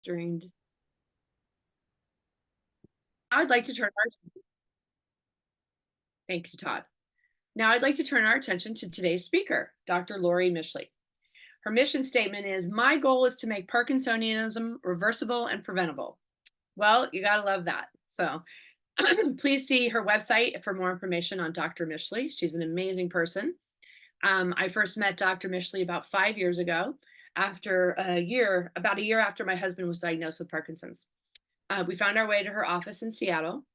during. I'd like to turn our Thank you, Todd. Now I'd like to turn our attention to today's speaker, Dr. Laurie Mischley. Her mission statement is, "My goal is to make Parkinsonism reversible and preventable." Well, you gotta love that. So please see her website for more information on Dr. Mischley. She's an amazing person. I first met Dr. Mischley about 5 years ago, about a year after my husband was diagnosed with Parkinson's. We found our way to her office in Seattle,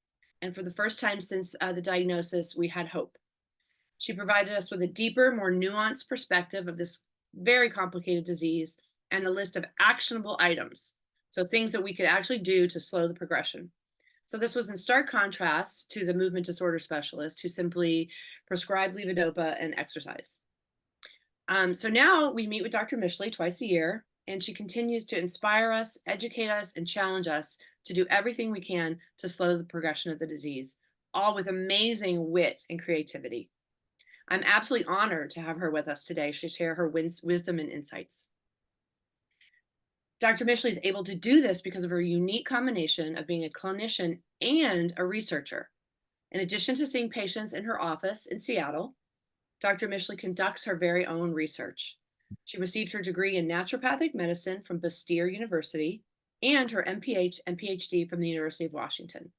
and for the first time since the diagnosis, we had hope. She provided us with a deeper, more nuanced perspective of this very complicated disease and a list of actionable items. So things that we could actually do to slow the progression. So this was in stark contrast to the movement disorder specialist who simply prescribed levodopa and exercise. So now we meet with Dr. Mischley twice a year, and she continues to inspire us, educate us, and challenge us to do everything we can to slow the progression of the disease, all with amazing wit and creativity. I'm absolutely honored to have her with us today to share her wisdom and insights. Dr. Mischley is able to do this because of her unique combination of being a clinician and a researcher. In addition to seeing patients in her office in Seattle, Dr. Mischley conducts her very own research. She received her degree in naturopathic medicine from Bastyr University and her MPH and PhD from the University of Washington.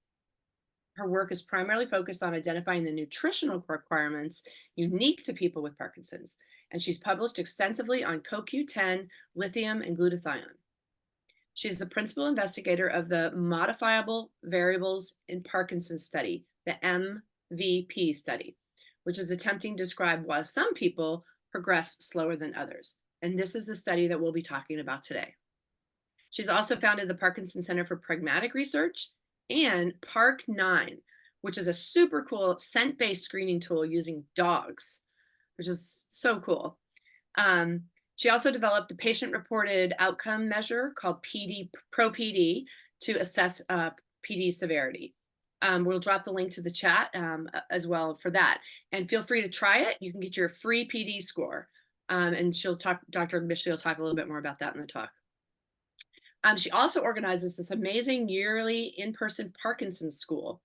Her work is primarily focused on identifying the nutritional requirements unique to people with Parkinson's, and she's published extensively on CoQ10, lithium, and glutathione. She's the principal investigator of the Modifiable Variables in Parkinson's study, the MVP study, which is attempting to describe why some people progress slower than others. And this is the study that we'll be talking about today. She's also founded the Parkinson Center for Pragmatic Research and Park9, which is a super cool scent-based screening tool using dogs, which is so cool. She also developed a patient-reported outcome measure called ProPD to assess PD severity. We'll drop the link to the chat as well for that. And feel free to try it. You can get your free PD score. And Dr. Mischley will talk a little bit more about that in the talk. She also organizes this amazing yearly in-person Parkinson's school.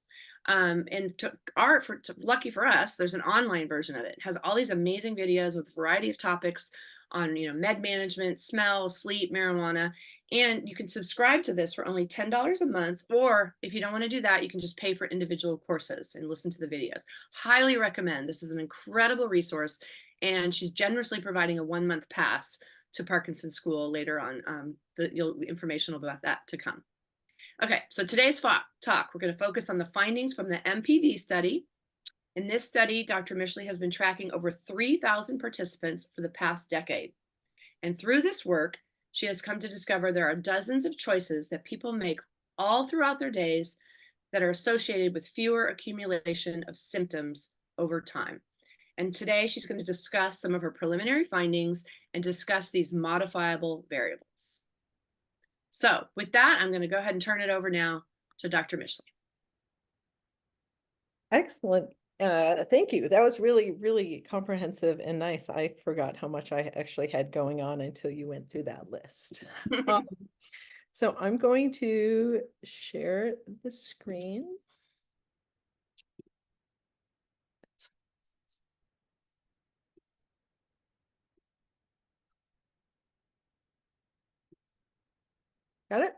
Lucky for us, there's an online version of it. It has all these amazing videos with a variety of topics on med management, smell, sleep, marijuana. And you can subscribe to this for only $10 a month, or if you don't want to do that, you can just pay for individual courses and listen to the videos. Highly recommend. This is an incredible resource, and she's generously providing a 1-month pass to Parkinson's School later on. Information about that to come. Okay, so today's talk, we're going to focus on the findings from the MPV study. In this study, Dr. Mischley has been tracking over 3,000 participants for the past decade. And through this work, she has come to discover there are dozens of choices that people make all throughout their days that are associated with fewer accumulation of symptoms over time. And today she's going to discuss some of her preliminary findings and discuss these modifiable variables. So with that, I'm going to go ahead and turn it over now to Dr. Mischley. Excellent. Thank you. That was really, really comprehensive and nice. I forgot how much I actually had going on until you went through that list. So I'm going to share the screen. Got it?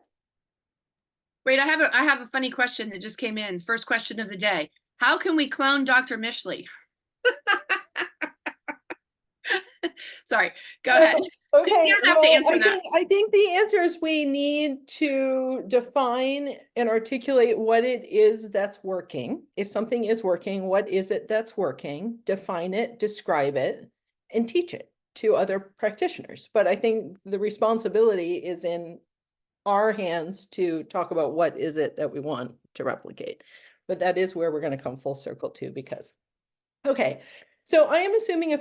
Wait, I have a funny question that just came in. First question of the day. How can we clone Dr. Mischley? Sorry, go ahead. Okay, You don't have to answer that. I think the answer is we need to define and articulate what it is that's working. If something is working, what is it that's working? Define it, describe it, and teach it to other practitioners. But I think the responsibility is in our hands to talk about what is it that we want to replicate. But that is where we're going to come full circle to, because, okay, so I am assuming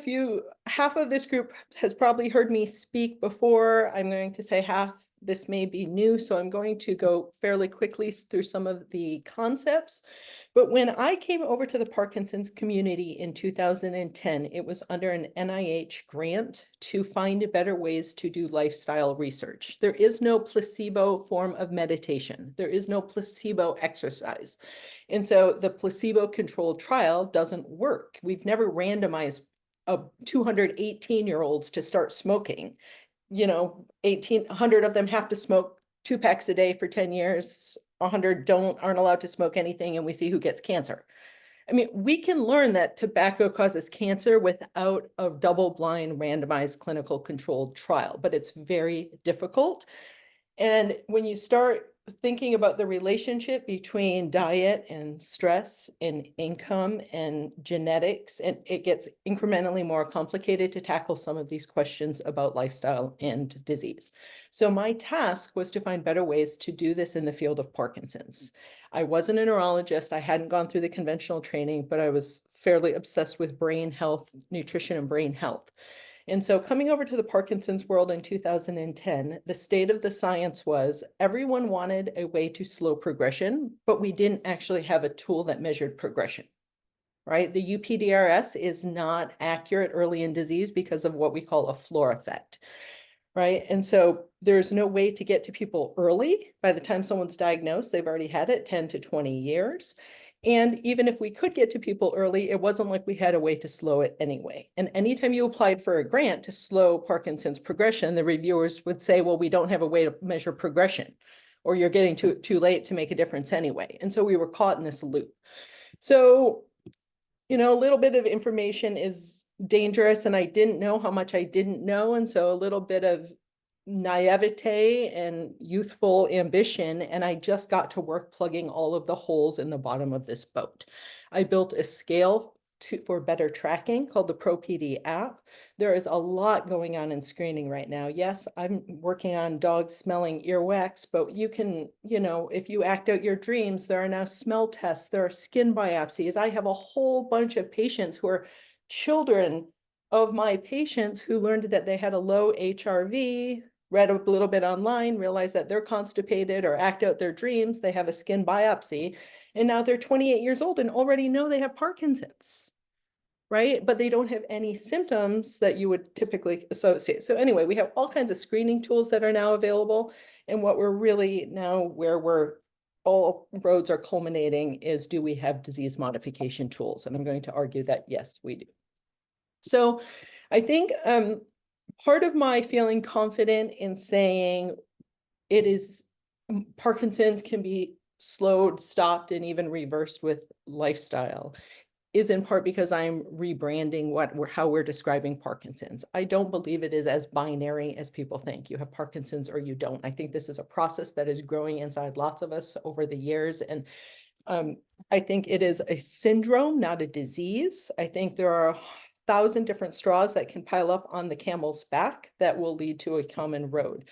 half of this group has probably heard me speak before. I'm going to say half this may be new, so I'm going to go fairly quickly through some of the concepts. But when I came over to the Parkinson's community in 2010, it was under an NIH grant to find better ways to do lifestyle research. There is no placebo form of meditation. There is no placebo exercise. And so the placebo-controlled trial doesn't work. We've never randomized 218-year-olds to start smoking. 100 of them have to smoke 2 packs a day for 10 years. 100 aren't allowed to smoke anything, and we see who gets cancer. I mean, we can learn that tobacco causes cancer without a double-blind randomized clinical controlled trial, but it's very difficult. And when you start thinking about the relationship between diet and stress and income and genetics, and it gets incrementally more complicated to tackle some of these questions about lifestyle and disease. So my task was to find better ways to do this in the field of Parkinson's. I wasn't a neurologist. I hadn't gone through the conventional training, but I was fairly obsessed with brain health, nutrition, and brain health. And so coming over to the Parkinson's world in 2010, the state of the science was everyone wanted a way to slow progression, but we didn't actually have a tool that measured progression, right? The UPDRS is not accurate early in disease because of what we call a floor effect, right? And so there's no way to get to people early. By the time someone's diagnosed, they've already had it 10 to 20 years. And even if we could get to people early, it wasn't like we had a way to slow it anyway. And anytime you applied for a grant to slow Parkinson's progression, the reviewers would say, well, we don't have a way to measure progression, or you're getting too late to make a difference anyway. And so we were caught in this loop. So, a little bit of information is dangerous, and I didn't know how much I didn't know. And so a little bit of naivete and youthful ambition, and I just got to work plugging all of the holes in the bottom of this boat. I built a scale for better tracking called the ProPD app. There is a lot going on in screening right now. Yes, I'm working on dogs smelling earwax, but you can, if you act out your dreams, there are now smell tests, there are skin biopsies. I have a whole bunch of patients who are children of my patients who learned that they had a low HRV, read a little bit online, realized that they're constipated or act out their dreams. They have a skin biopsy, and now they're 28 years old and already know they have Parkinson's, right? But they don't have any symptoms that you would typically associate. So anyway, we have all kinds of screening tools that are now available. And what we're really now, where all roads are culminating is, do we have disease modification tools? And I'm going to argue that yes, we do. So I think part of my feeling confident in saying Parkinson's can be slowed, stopped, and even reversed with lifestyle is in part because I'm rebranding how we're describing Parkinson's. I don't believe it is as binary as people think. You have Parkinson's or you don't. I think this is a process that is growing inside lots of us over the years. And I think it is a syndrome, not a disease. I think there are 1,000 different straws that can pile up on the camel's back that will lead to a common road.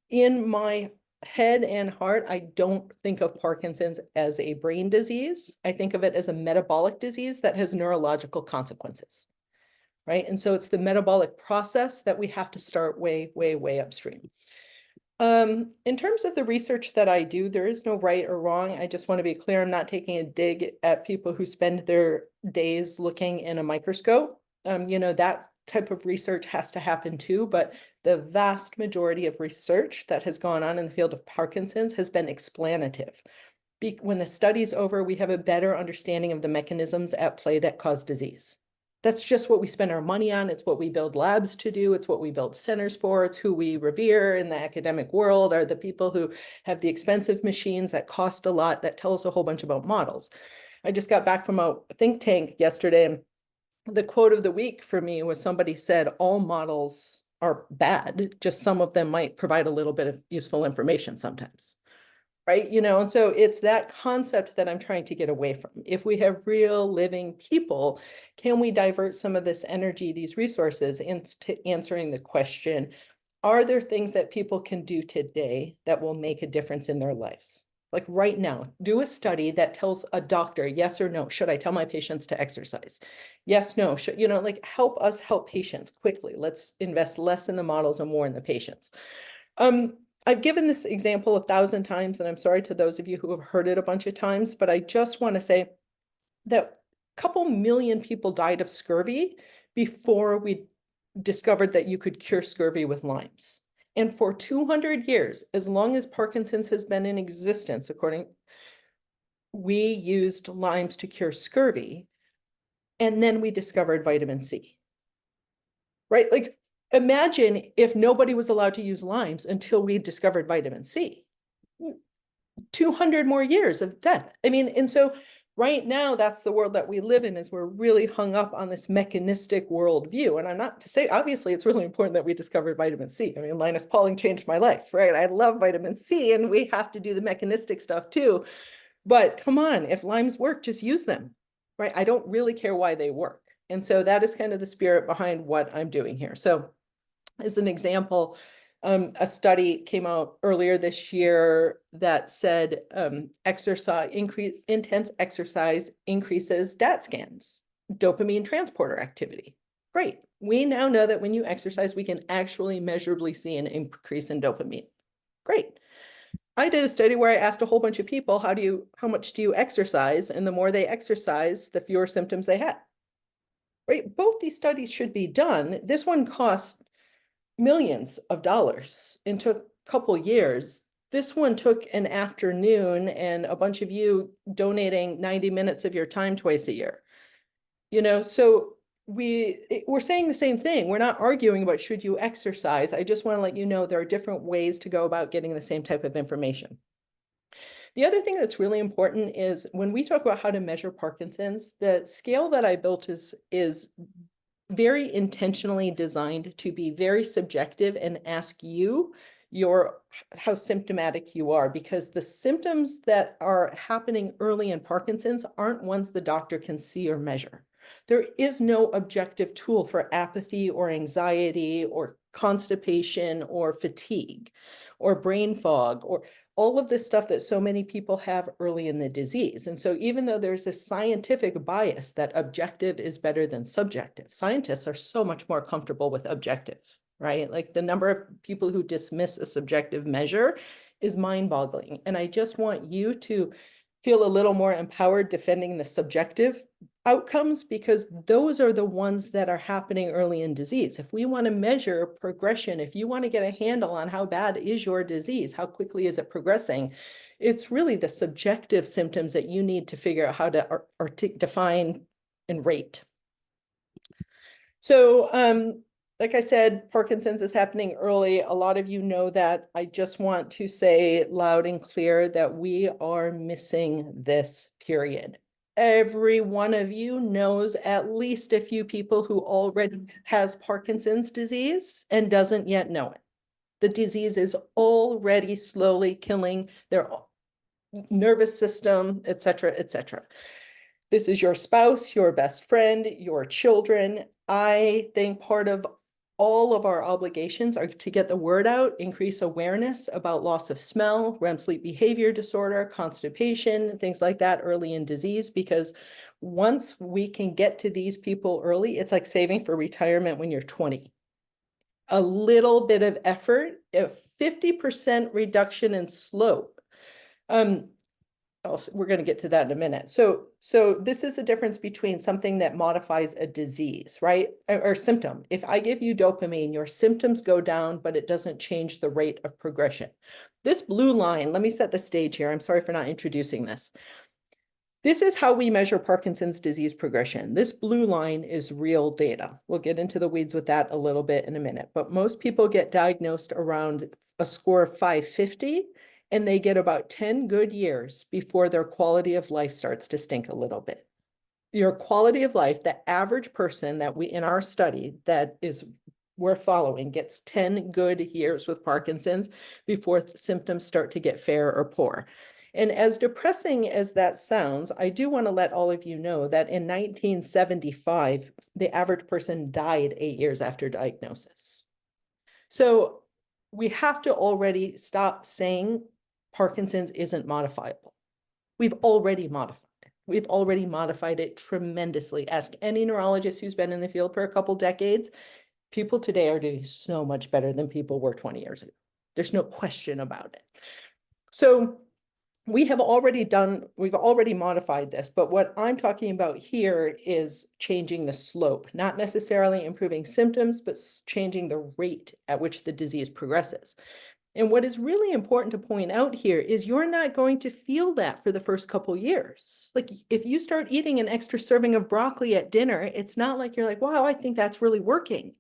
In my head and heart, I don't think of Parkinson's as a brain disease. I think of it as a metabolic disease that has neurological consequences, right? And so it's the metabolic process that we have to start way, way, way upstream. In terms of the research that I do, there is no right or wrong. I just want to be clear, I'm not taking a dig at people who spend their days looking in a microscope. That type of research has to happen too, but the vast majority of research that has gone on in the field of Parkinson's has been explanative. When the study's over, we have a better understanding of the mechanisms at play that cause disease. That's just what we spend our money on. It's what we build labs to do. It's what we build centers for. It's who we revere in the academic world, are the people who have the expensive machines that cost a lot, that tell us a whole bunch about models. I just got back from a think tank yesterday, and the quote of the week for me was, somebody said, all models are bad, just some of them might provide a little bit of useful information sometimes. Right? And so it's that concept that I'm trying to get away from. If we have real living people, can we divert some of this energy, these resources, into answering the question, are there things that people can do today that will make a difference in their lives? Like right now, do a study that tells a doctor, yes or no, should I tell my patients to exercise? Yes, no, should, help us help patients quickly. Let's invest less in the models and more in the patients. I've given this example 1,000 times, and I'm sorry to those of you who have heard it a bunch of times, but I just want to say that a couple million people died of scurvy before we discovered that you could cure scurvy with limes. And for 200 years, as long as Parkinson's has been in existence, we used limes to cure scurvy. And then we discovered vitamin C, right? Like, imagine if nobody was allowed to use limes until we discovered vitamin C. 200 more years of death. I mean, and so right now, that's the world that we live in, is we're really hung up on this mechanistic worldview. And I'm not to say, obviously, it's really important that we discovered vitamin C. I mean, Linus Pauling changed my life, right? I love vitamin C, and we have to do the mechanistic stuff too. But come on, if limes work, just use them, right? I don't really care why they work. And so that is kind of the spirit behind what I'm doing here. So as an example, a study came out earlier this year that said intense exercise increases DAT scans, dopamine transporter activity. Great. We now know that when you exercise, we can actually measurably see an increase in dopamine. Great. I did a study where I asked a whole bunch of people, how much do you exercise? And the more they exercise, the fewer symptoms they had. Right? Both these studies should be done. This one cost millions of dollars and took a couple years. This one took an afternoon and a bunch of you donating 90 minutes of your time twice a year. So we're saying the same thing. We're not arguing about should you exercise. I just want to let you know there are different ways to go about getting the same type of information. The other thing that's really important is when we talk about how to measure Parkinson's, the scale that I built is very intentionally designed to be very subjective and ask you how symptomatic you are, because the symptoms that are happening early in Parkinson's aren't ones the doctor can see or measure. There is no objective tool for apathy or anxiety or constipation or fatigue or brain fog or all of this stuff that so many people have early in the disease. And so even though there's a scientific bias that objective is better than subjective, scientists are so much more comfortable with objective, right? Like the number of people who dismiss a subjective measure is mind-boggling. And I just want you to feel a little more empowered defending the subjective outcomes, because those are the ones that are happening early in disease. If we want to measure progression, if you want to get a handle on how bad is your disease, how quickly is it progressing, it's really the subjective symptoms that you need to figure out how to define and rate. So like I said, Parkinson's is happening early. A lot of you know that. I just want to say loud and clear that we are missing this period. Every one of you knows at least a few people who already has Parkinson's disease and doesn't yet know it. The disease is already slowly killing their nervous system, et cetera, et cetera. This is your spouse, your best friend, your children. I think part of all of our obligations are to get the word out, increase awareness about loss of smell, REM sleep behavior disorder, constipation, things like that early in disease, because once we can get to these people early, it's like saving for retirement when you're 20. A little bit of effort, a 50% reduction in slope. We're going to get to that in a minute. So this is the difference between something that modifies a disease, right? Or symptom. If I give you dopamine, your symptoms go down, but it doesn't change the rate of progression. This blue line, let me set the stage here. I'm sorry for not introducing this. This is how we measure Parkinson's disease progression. This blue line is real data. We'll get into the weeds with that a little bit in a minute, but most people get diagnosed around a score of 550. And they get about 10 good years before their quality of life starts to stink a little bit. Your quality of life, the average person that in our study we're following gets 10 good years with Parkinson's before symptoms start to get fair or poor. And as depressing as that sounds, I do want to let all of you know that in 1975, the average person died 8 years after diagnosis. So we have to already stop saying Parkinson's isn't modifiable. We've already modified it. We've already modified it tremendously. Ask any neurologist who's been in the field for a couple decades. People today are doing so much better than people were 20 years ago. There's no question about it. So we've already modified this, but what I'm talking about here is changing the slope, not necessarily improving symptoms, but changing the rate at which the disease progresses. And what is really important to point out here is you're not going to feel that for the first couple years. Like if you start eating an extra serving of broccoli at dinner, it's not like you're like, wow, I think that's really working.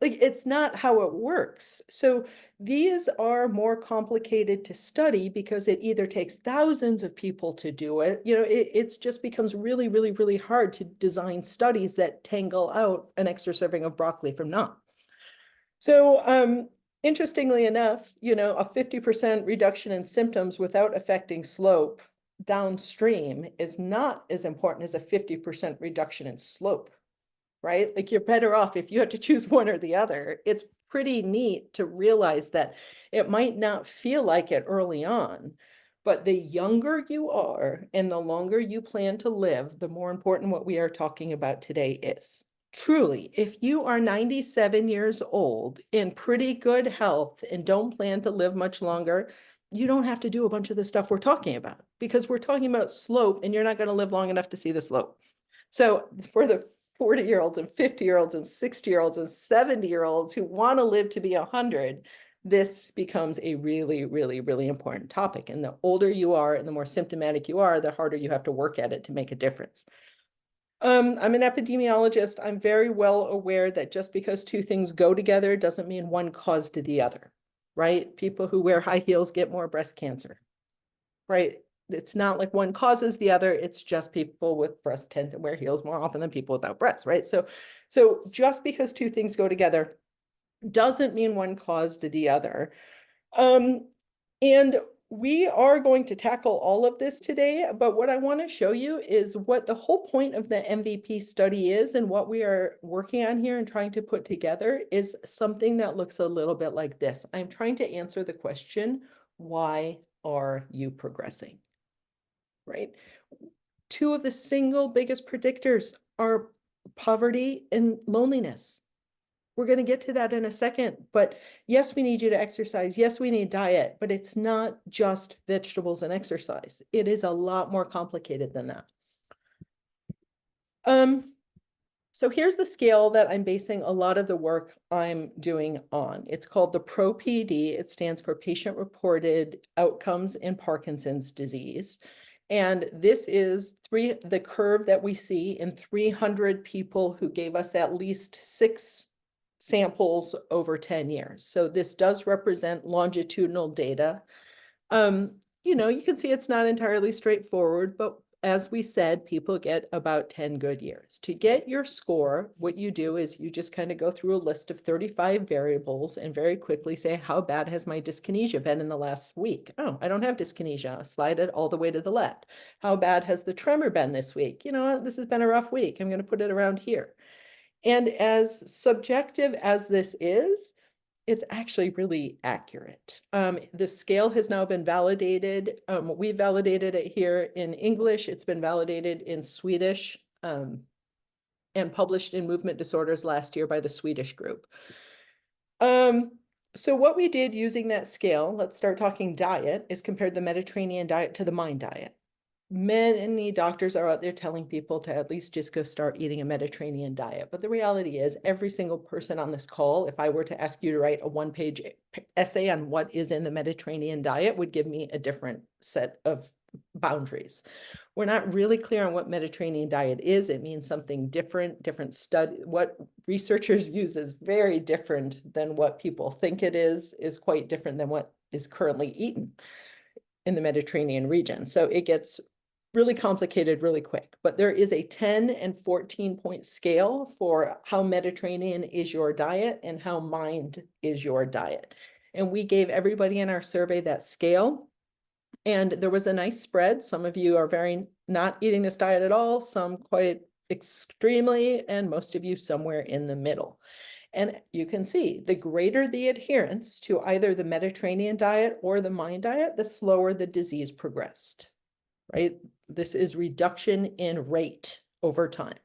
Like it's not how it works. So these are more complicated to study because it either takes thousands of people to do it. It's just becomes really, really, really hard to design studies that tangle out an extra serving of broccoli from not. So interestingly enough, a 50% reduction in symptoms without affecting slope downstream is not as important as a 50% reduction in slope, right? Like you're better off if you have to choose one or the other. It's pretty neat to realize that it might not feel like it early on, but the younger you are and the longer you plan to live, the more important what we are talking about today is. Truly, if you are 97 years old in pretty good health and don't plan to live much longer, you don't have to do a bunch of the stuff we're talking about because we're talking about slope and you're not going to live long enough to see the slope. So for the 40-year-olds and 50-year-olds and 60-year-olds and 70-year-olds who want to live to be 100, this becomes a really, really, really important topic. And the older you are and the more symptomatic you are, the harder you have to work at it to make a difference. I'm an epidemiologist. I'm very well aware that just because two things go together doesn't mean one caused the other, right? People who wear high heels get more breast cancer, right? It's not like one causes the other. It's just people with breasts tend to wear heels more often than people without breasts, right? So just because two things go together doesn't mean one caused the other. And we are going to tackle all of this today, but what I want to show you is what the whole point of the MVP study is and what we are working on here and trying to put together is something that looks a little bit like this. I'm trying to answer the question, why are you progressing? Right? Two of the single biggest predictors are poverty and loneliness. We're going to get to that in a second, but yes, we need you to exercise. Yes, we need diet, but it's not just vegetables and exercise. It is a lot more complicated than that. So here's the scale that I'm basing a lot of the work I'm doing on. It's called the PRO-PD. It stands for Patient Reported Outcomes in Parkinson's Disease. And this is the curve that we see in 300 people who gave us at least 6 samples over 10 years. So this does represent longitudinal data. You can see it's not entirely straightforward, but as we said, people get about 10 good years. To get your score, what you do is you just kind of go through a list of 35 variables and very quickly say, how bad has my dyskinesia been in the last week? Oh, I don't have dyskinesia. Slide it all the way to the left. How bad has the tremor been this week? This has been a rough week. I'm going to put it around here. And as subjective as this is, it's actually really accurate. The scale has now been validated. We validated it here in English. It's been validated in Swedish and published in Movement Disorders last year by the Swedish group. So what we did using that scale, let's start talking diet, is compared the Mediterranean diet to the MIND diet. Many doctors are out there telling people to at least just go start eating a Mediterranean diet. But the reality is every single person on this call, if I were to ask you to write a 1-page essay on what is in the Mediterranean diet, would give me a different set of boundaries. We're not really clear on what Mediterranean diet is. It means something different study. What researchers use is very different than what people think it is quite different than what is currently eaten in the Mediterranean region. So it gets really complicated really quick, but there is a 10 and 14 point scale for how Mediterranean is your diet and how MIND is your diet. And we gave everybody in our survey that scale. And there was a nice spread. Some of you are very not eating this diet at all, some quite extremely, and most of you somewhere in the middle. And you can see the greater the adherence to either the Mediterranean diet or the MIND diet, the slower the disease progressed, right? This is reduction in rate over time.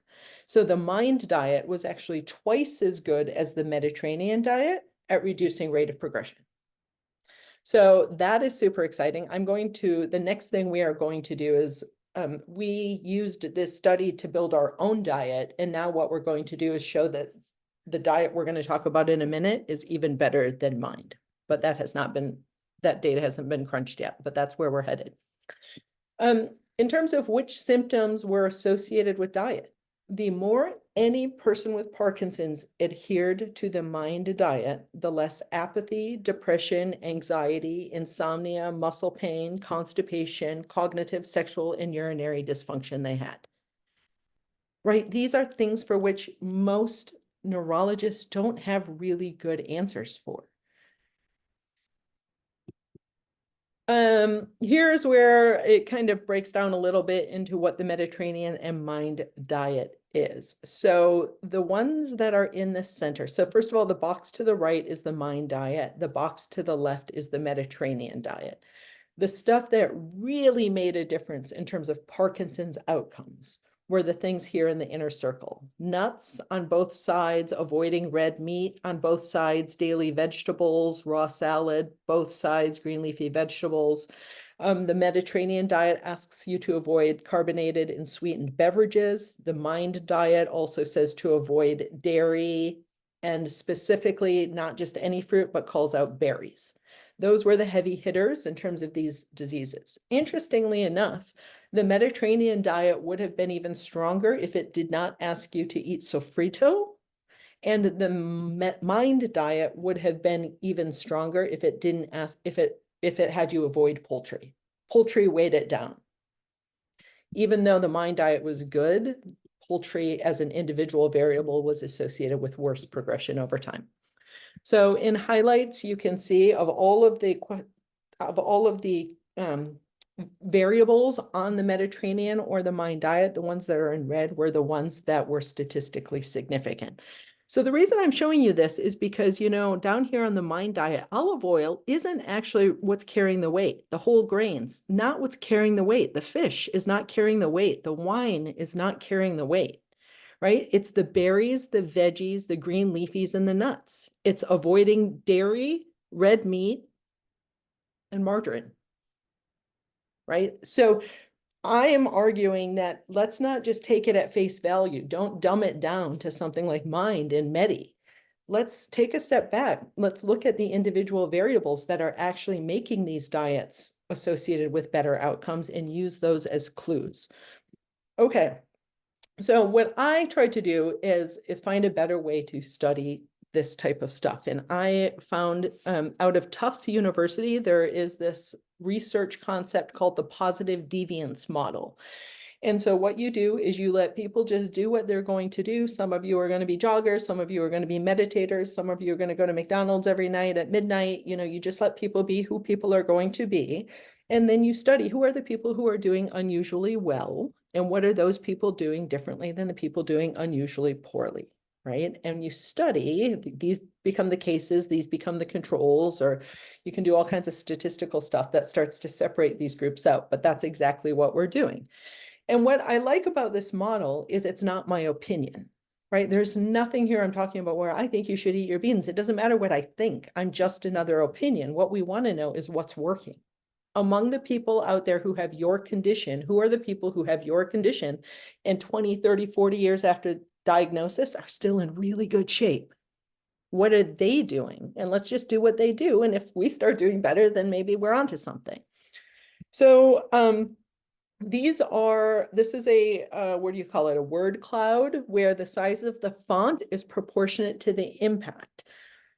So the MIND diet was actually twice as good as the Mediterranean diet at reducing rate of progression. So that is super exciting. The next thing we are going to do is we used this study to build our own diet. And now what we're going to do is show that the diet we're going to talk about in a minute is even better than mine. But that data hasn't been crunched yet, but that's where we're headed. In terms of which symptoms were associated with diet, the more any person with Parkinson's adhered to the MIND diet, the less apathy, depression, anxiety, insomnia, muscle pain, constipation, cognitive, sexual, and urinary dysfunction they had. Right? These are things for which most neurologists don't have really good answers for. Here's where it kind of breaks down a little bit into what the Mediterranean and MIND diet is. So the ones that are in the center. So first of all, the box to the right is the MIND diet. The box to the left is the Mediterranean diet. The stuff that really made a difference in terms of Parkinson's outcomes were the things here in the inner circle. Nuts on both sides, avoiding red meat on both sides, daily vegetables, raw salad, both sides, green leafy vegetables. The Mediterranean diet asks you to avoid carbonated and sweetened beverages. The MIND diet also says to avoid dairy and specifically not just any fruit, but calls out berries. Those were the heavy hitters in terms of these diseases. Interestingly enough, the Mediterranean diet would have been even stronger if it did not ask you to eat sofrito. And the MIND diet would have been even stronger if it didn't ask, if it had you avoid poultry. Poultry weighed it down. Even though the MIND diet was good, poultry as an individual variable was associated with worse progression over time. So in highlights, you can see of all of the variables on the Mediterranean or the MIND diet, the ones that are in red were the ones that were statistically significant. So the reason I'm showing you this is because, down here on the MIND diet, olive oil isn't actually what's carrying the weight. The whole grains, not what's carrying the weight. The fish is not carrying the weight. The wine is not carrying the weight. Right? It's the berries, the veggies, the green leafies, and the nuts. It's avoiding dairy, red meat, and margarine. Right? So I am arguing that let's not just take it at face value. Don't dumb it down to something like MIND and Medi. Let's take a step back. Let's look at the individual variables that are actually making these diets associated with better outcomes and use those as clues. Okay. So what I tried to do is find a better way to study this type of stuff. And I found out of Tufts University, there is this research concept called the positive deviance model. And so what you do is you let people just do what they're going to do. Some of you are going to be joggers. Some of you are going to be meditators. Some of you are going to go to McDonald's every night at midnight. You just let people be who people are going to be. And then you study who are the people who are doing unusually well, and what are those people doing differently than the people doing unusually poorly, right? And you study, these become the cases, these become the controls, or you can do all kinds of statistical stuff that starts to separate these groups out, but that's exactly what we're doing. And what I like about this model is it's not my opinion, right? There's nothing here I'm talking about where I think you should eat your beans. It doesn't matter what I think. I'm just another opinion. What we want to know is what's working. Among the people out there who have your condition, who are the people who have your condition and 20, 30, 40 years after diagnosis are still in really good shape? What are they doing? And let's just do what they do. And if we start doing better, then maybe we're onto something. So this is a, what do you call it? A word cloud where the size of the font is proportionate to the impact.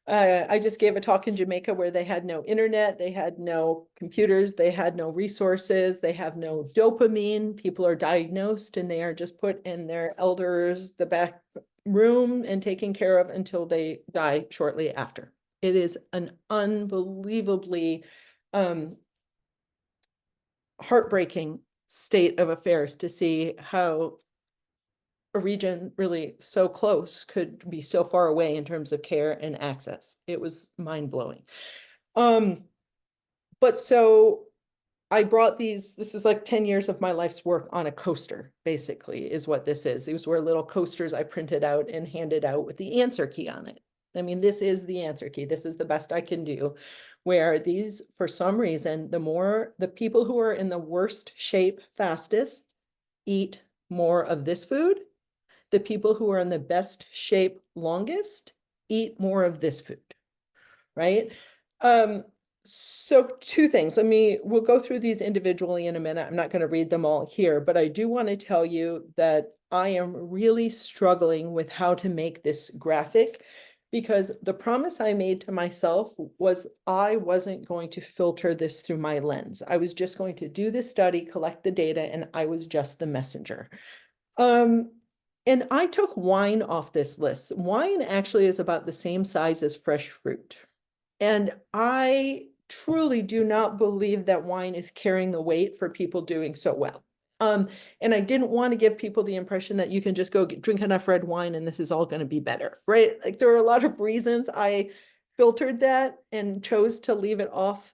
I just gave a talk in Jamaica where they had no internet, they had no computers, they had no resources, they have no dopamine. People are diagnosed and they are just put in their elders, the back room and taken care of until they die shortly after. It is an unbelievably heartbreaking state of affairs to see how a region really so close could be so far away in terms of care and access. It was mind-blowing. But so I brought this is like 10 years of my life's work on a coaster, basically, is what this is. These were little coasters I printed out and handed out with the answer key on it. I mean, this is the answer key. This is the best I can do. where these, for some reason, the people who are in the worst shape fastest eat more of this food. The people who are in the best shape longest eat more of this food, right? So two things. We'll go through these individually in a minute. I'm not going to read them all here, but I do want to tell you that I am really struggling with how to make this graphic, because the promise I made to myself was I wasn't going to filter this through my lens. I was just going to do the study, collect the data, and I was just the messenger. And I took wine off this list. Wine actually is about the same size as fresh fruit. And I truly do not believe that wine is carrying the weight for people doing so well. And I didn't want to give people the impression that you can just go drink enough red wine and this is all going to be better, right? Like, there are a lot of reasons I filtered that and chose to leave it off.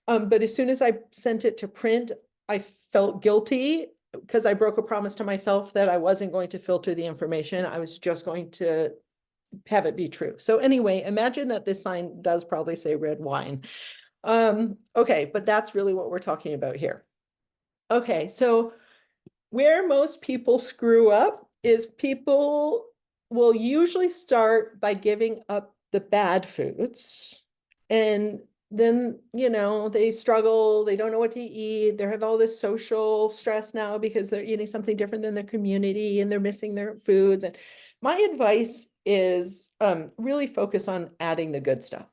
But as soon as I sent it to print, I felt guilty because I broke a promise to myself that I wasn't going to filter the information. I was just going to have it be true. So anyway, imagine that this sign does probably say red wine. Okay, but that's really what we're talking about here. Okay, so where most people screw up is people will usually start by giving up the bad foods, and then, they struggle, they don't know what to eat, they have all this social stress now because they're eating something different than their community and they're missing their foods. And my advice is really focus on adding the good stuff.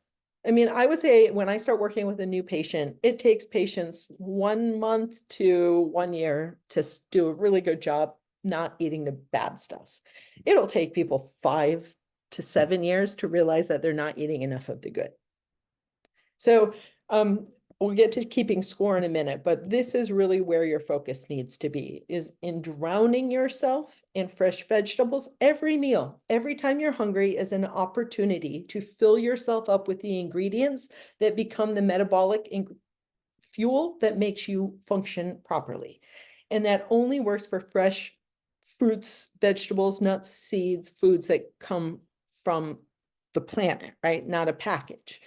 I would say when I start working with a new patient, it takes patients 1 month to 1 year to do a really good job not eating the bad stuff. It'll take people 5 to 7 years to realize that they're not eating enough of the good. So we'll get to keeping score in a minute, but this is really where your focus needs to be, is in drowning yourself in fresh vegetables. Every meal, every time you're hungry, is an opportunity to fill yourself up with the ingredients that become the metabolic fuel that makes you function properly. And that only works for fresh fruits, vegetables, nuts, seeds, foods that come from the planet, right? Not a package.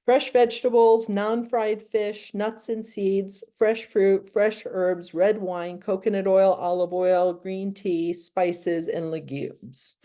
Fresh vegetables, non-fried fish, nuts and seeds, fresh fruit, fresh herbs, red wine, coconut oil, olive oil, green tea, spices, and legumes.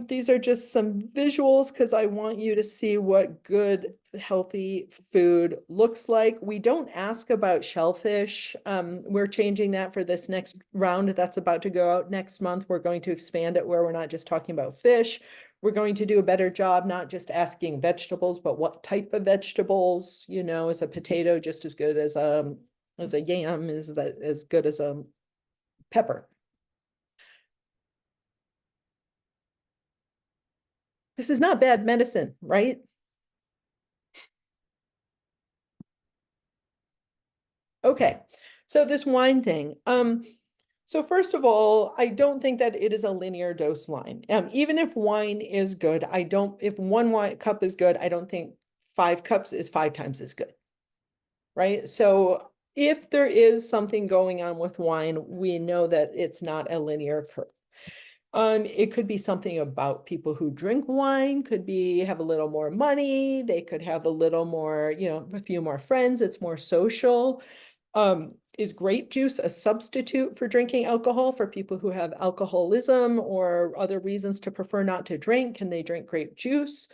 These are just some visuals because I want you to see what good, healthy food looks like. We don't ask about shellfish. We're changing that for this next round that's about to go out next month. We're going to expand it where we're not just talking about fish. We're going to do a better job, not just asking vegetables, but what type of vegetables. Is a potato just as good as a yam? Is that as good as a pepper? This is not bad medicine, right? Okay, so this wine thing. So first of all, I don't think that it is a linear dose line. Even if wine is good, if 1 cup is good, I don't think 5 cups is 5 times as good, right? So if there is something going on with wine, we know that it's not a linear curve. It could be something about people who drink wine, could be have a little more money, they could have a little more, a few more friends, it's more social. Is grape juice a substitute for drinking alcohol for people who have alcoholism or other reasons to prefer not to drink? Can they drink grape juice?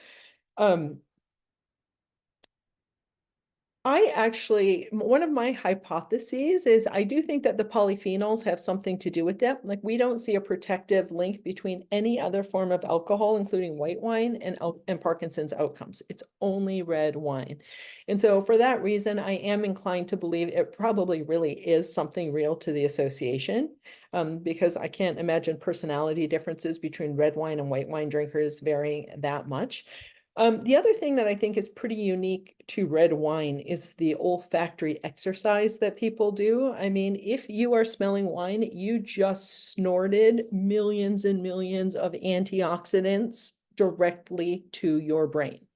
One of my hypotheses is I do think that the polyphenols have something to do with that. Like, we don't see a protective link between any other form of alcohol, including white wine, and Parkinson's outcomes. It's only red wine. And so for that reason, I am inclined to believe it probably really is something real to the association, because I can't imagine personality differences between red wine and white wine drinkers varying that much. The other thing that I think is pretty unique to red wine is the olfactory exercise that people do. If you are smelling wine, you just snorted millions and millions of antioxidants directly to your brain.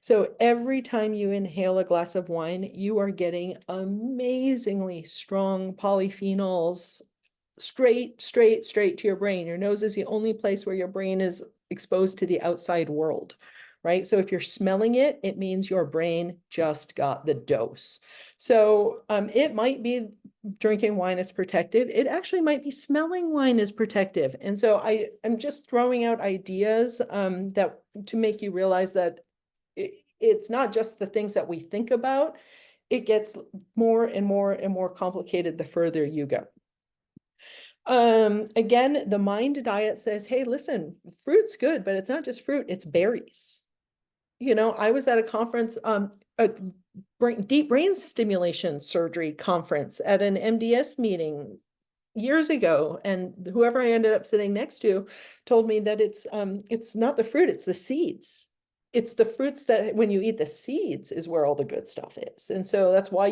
So every time you inhale a glass of wine, you are getting amazingly strong polyphenols straight to your brain. Your nose is the only place where your brain is exposed to the outside world, right? So if you're smelling it, it means your brain just got the dose. So it might be drinking wine is protective. It actually might be smelling wine is protective. And so I'm just throwing out ideas that to make you realize that it's not just the things that we think about. It gets more and more and more complicated the further you go. Again, the mind diet says, hey, listen, fruit's good, but it's not just fruit, it's berries. You know, I was at a conference, a deep brain stimulation surgery conference at an MDS meeting years ago, and whoever I ended up sitting next to told me that it's not the fruit, it's the seeds. It's the fruits that when you eat the seeds is where all the good stuff is. And so that's why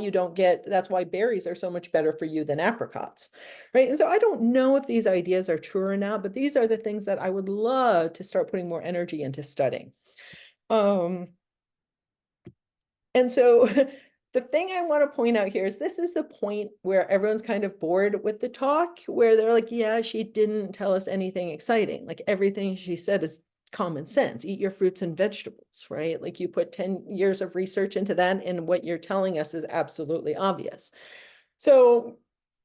that's why berries are so much better for you than apricots, right? And so I don't know if these ideas are true or not, but these are the things that I would love to start putting more energy into studying. And so the thing I want to point out here is this is the point where everyone's kind of bored with the talk, where they're like, yeah, she didn't tell us anything exciting. Like everything she said is common sense. Eat your fruits and vegetables, right? Like you put 10 years of research into that, and what you're telling us is absolutely obvious. So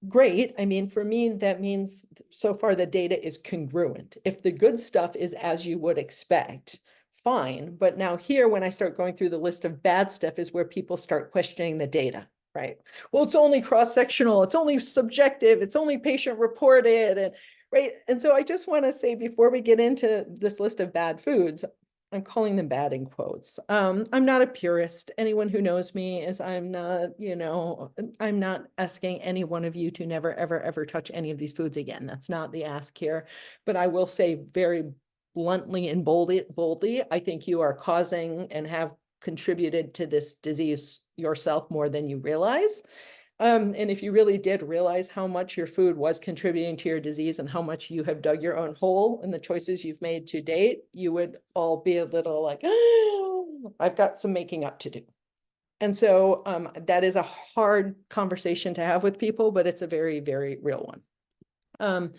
great. I mean, for me, that means so far the data is congruent. If the good stuff is as you would expect, fine. But now here, when I start going through the list of bad stuff is where people start questioning the data, right? Well, it's only cross-sectional, it's only subjective, it's only patient reported, and right. And so I just want to say before we get into this list of bad foods, I'm calling them bad in quotes. I'm not a purist. Anyone who knows me is I'm not, I'm not asking any one of you to never, ever, ever touch any of these foods again. That's not the ask here. But I will say very bluntly and boldly, I think you are causing and have contributed to this disease yourself more than you realize. And if you really did realize how much your food was contributing to your disease and how much you have dug your own hole in the choices you've made to date, you would all be a little like, oh, I've got some making up to do. And so that is a hard conversation to have with people, but it's a very, very real one.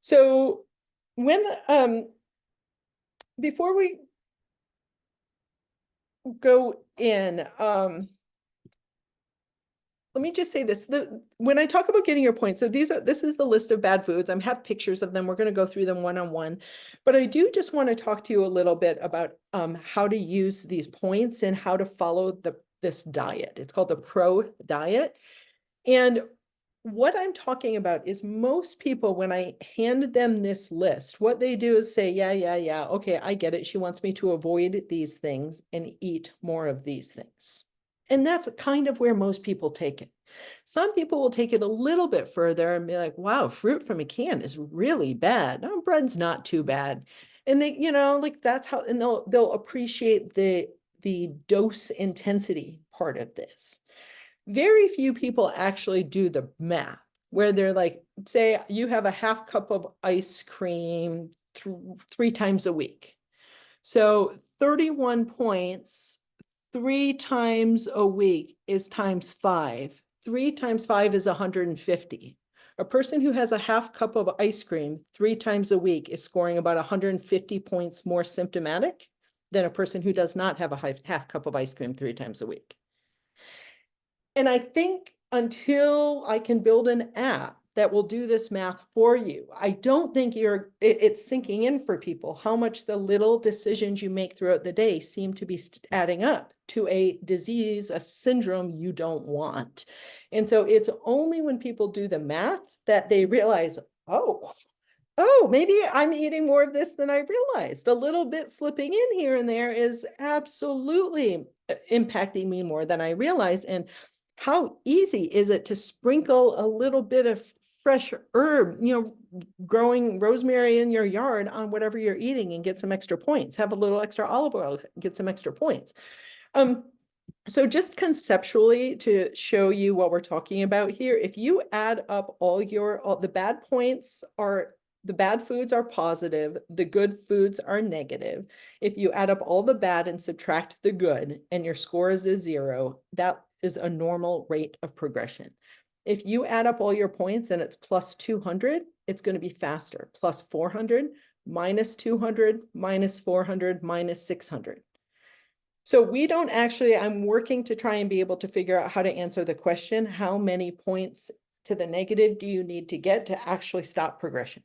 So when before we go in, let me just say this. When I talk about getting your points, so this is the list of bad foods. I have pictures of them. We're going to go through them one-on-one. But I do just want to talk to you a little bit about how to use these points and how to follow this diet. It's called the PRO diet. And what I'm talking about is most people, when I hand them this list, what they do is say, yeah, okay, I get it. She wants me to avoid these things and eat more of these things. And that's kind of where most people take it. Some people will take it a little bit further and be like, wow, fruit from a can is really bad. No, bread's not too bad. And they, like that's how, and they'll appreciate the dose intensity part of this. Very few people actually do the math where they're like, say you have a half cup of ice cream 3 times a week. So 31 points 3 times a week is times 5. 3 times 5 is 150. A person who has a half cup of ice cream 3 times a week is scoring about 150 points more symptomatic than a person who does not have a half cup of ice cream 3 times a week. And I think until I can build an app that will do this math for you, I don't think it's sinking in for people how much the little decisions you make throughout the day seem to be adding up to a disease, a syndrome you don't want. And so it's only when people do the math that they realize, oh, maybe I'm eating more of this than I realized. A little bit slipping in here and there is absolutely impacting me more than I realize. And how easy is it to sprinkle a little bit of fresh herb, growing rosemary in your yard on whatever you're eating and get some extra points, have a little extra olive oil, get some extra points. So just conceptually to show you what we're talking about here, if you add up all the bad points are, the bad foods are positive, the good foods are negative. If you add up all the bad and subtract the good and your score is a 0, that is a normal rate of progression. If you add up all your points and it's plus 200, it's going to be faster. Plus 400, minus 200, minus 400, minus 600. So we don't actually, I'm working to try and be able to figure out how to answer the question, how many points to the negative do you need to get to actually stop progression?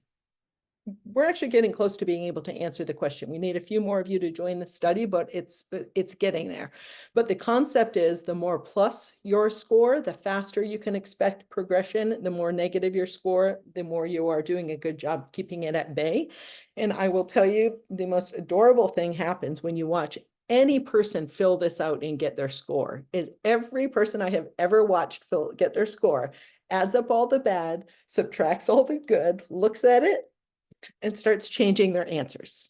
We're actually getting close to being able to answer the question. We need a few more of you to join the study, but it's getting there. But the concept is the more plus your score, the faster you can expect progression. The more negative your score, the more you are doing a good job keeping it at bay. And I will tell you, the most adorable thing happens when you watch any person fill this out and get their score. Is every person I have ever watched get their score, adds up all the bad, subtracts all the good, looks at it, and starts changing their answers.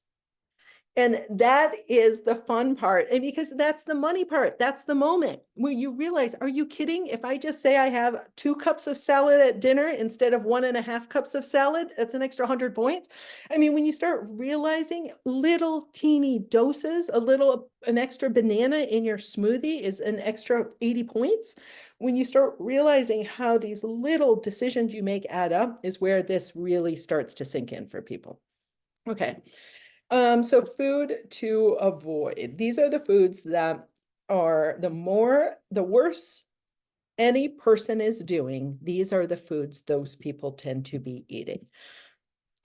And that is the fun part. And because that's the money part, that's the moment where you realize, are you kidding? If I just say I have 2 cups of salad at dinner instead of 1.5 cups of salad, that's an extra 100 points. I mean, when you start realizing little teeny doses, an extra banana in your smoothie is an extra 80 points. When you start realizing how these little decisions you make add up is where this really starts to sink in for people. Okay. So food to avoid. These are the foods that are the worse any person is doing, these are the foods those people tend to be eating.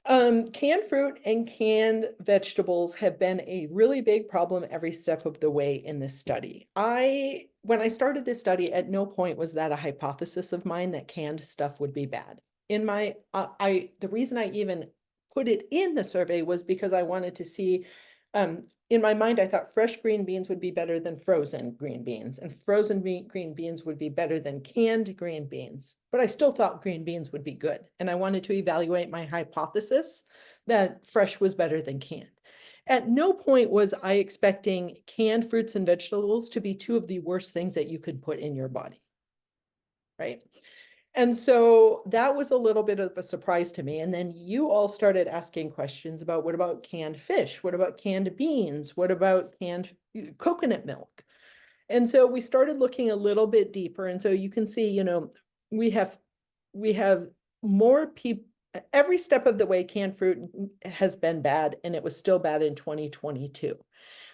Canned fruit and canned vegetables have been a really big problem every step of the way in this study. When I started this study, at no point was that a hypothesis of mine that canned stuff would be bad. The reason I even put it in the survey was because I wanted to see, in my mind, I thought fresh green beans would be better than frozen green beans, and frozen green beans would be better than canned green beans. But I still thought green beans would be good. And I wanted to evaluate my hypothesis that fresh was better than canned. At no point was I expecting canned fruits and vegetables to be 2 of the worst things that you could put in your body, right? And so that was a little bit of a surprise to me. And then you all started asking questions about, what about canned fish? What about canned beans? What about canned coconut milk? And so we started looking a little bit deeper. And so you can see, we have more people, every step of the way canned fruit has been bad, and it was still bad in 2022.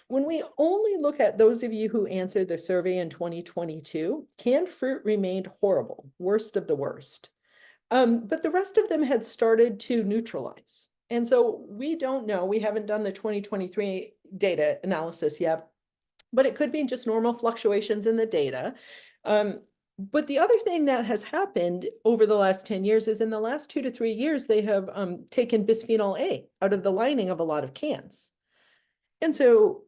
When we only look at those of you who answered the survey in 2022, canned fruit remained horrible, worst of the worst. But the rest of them had started to neutralize. And so we don't know, we haven't done the 2023 data analysis yet, but it could be just normal fluctuations in the data. But the other thing that has happened over the last 10 years is in the last 2 to 3 years, they have taken bisphenol A out of the lining of a lot of cans. And so,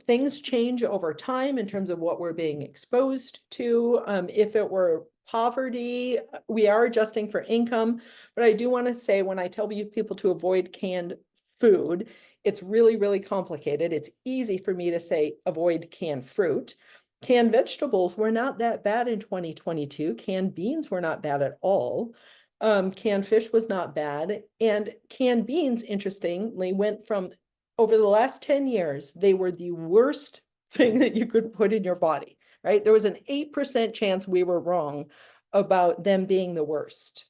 things change over time in terms of what we're being exposed to. If it were poverty, we are adjusting for income. But I do want to say, when I tell people to avoid canned food, it's really, really complicated. It's easy for me to say avoid canned fruit. Canned vegetables were not that bad in 2022. Canned beans were not bad at all. Canned fish was not bad. And canned beans, interestingly, went from, over the last 10 years, they were the worst thing that you could put in your body, right? There was an 8% chance we were wrong about them being the worst.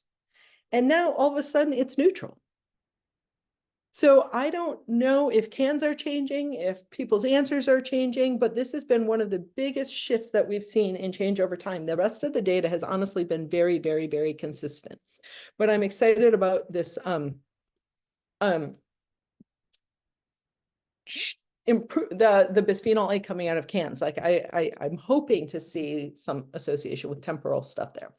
And now all of a sudden it's neutral. So I don't know if cans are changing, if people's answers are changing, but this has been one of the biggest shifts that we've seen in change over time. The rest of the data has honestly been very, very, very consistent. But I'm excited about this improve the bisphenol A coming out of cans. Like I'm hoping to see some association with temporal stuff there.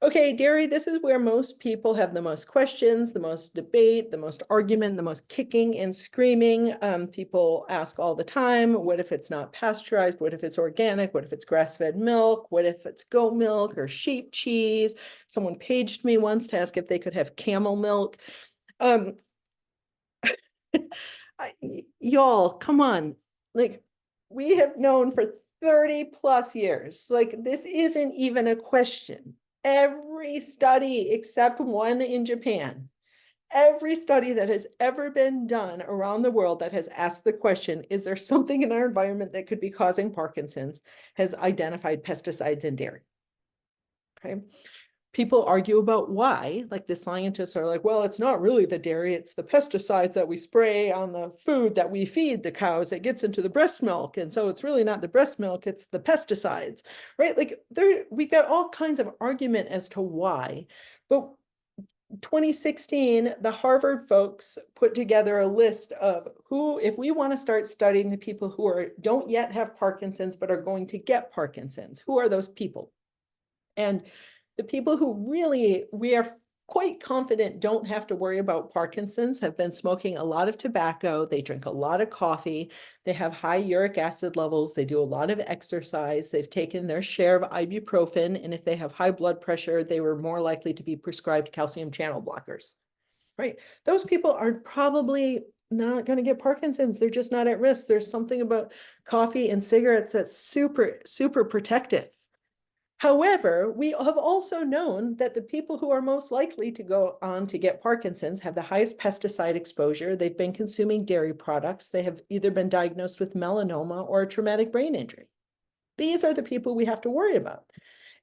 Okay, dairy, this is where most people have the most questions, the most debate, the most argument, the most kicking and screaming. People ask all the time, what if it's not pasteurized? What if it's organic? What if it's grass-fed milk? What if it's goat milk or sheep cheese? Someone paged me once to ask if they could have camel milk. Y'all, come on. Like, we have known for 30 plus years, like, this isn't even a question. Every study except one in Japan, every study that has ever been done around the world that has asked the question, is there something in our environment that could be causing Parkinson's, has identified pesticides in dairy. Okay. People argue about why, like the scientists are like, well, it's not really the dairy, it's the pesticides that we spray on the food that we feed the cows that gets into the breast milk. And so it's really not the breast milk, it's the pesticides, right? Like we got all kinds of argument as to why. But 2016, the Harvard folks put together a list of who, if we want to start studying the people who don't yet have Parkinson's, but are going to get Parkinson's, who are those people? And the people who really, we are quite confident don't have to worry about Parkinson's have been smoking a lot of tobacco, they drink a lot of coffee, they have high uric acid levels, they do a lot of exercise, they've taken their share of ibuprofen, and if they have high blood pressure, they were more likely to be prescribed calcium channel blockers, right? Those people are probably not going to get Parkinson's. They're just not at risk. There's something about coffee and cigarettes that's super, super protective. However, we have also known that the people who are most likely to go on to get Parkinson's have the highest pesticide exposure. They've been consuming dairy products. They have either been diagnosed with melanoma or a traumatic brain injury. These are the people we have to worry about.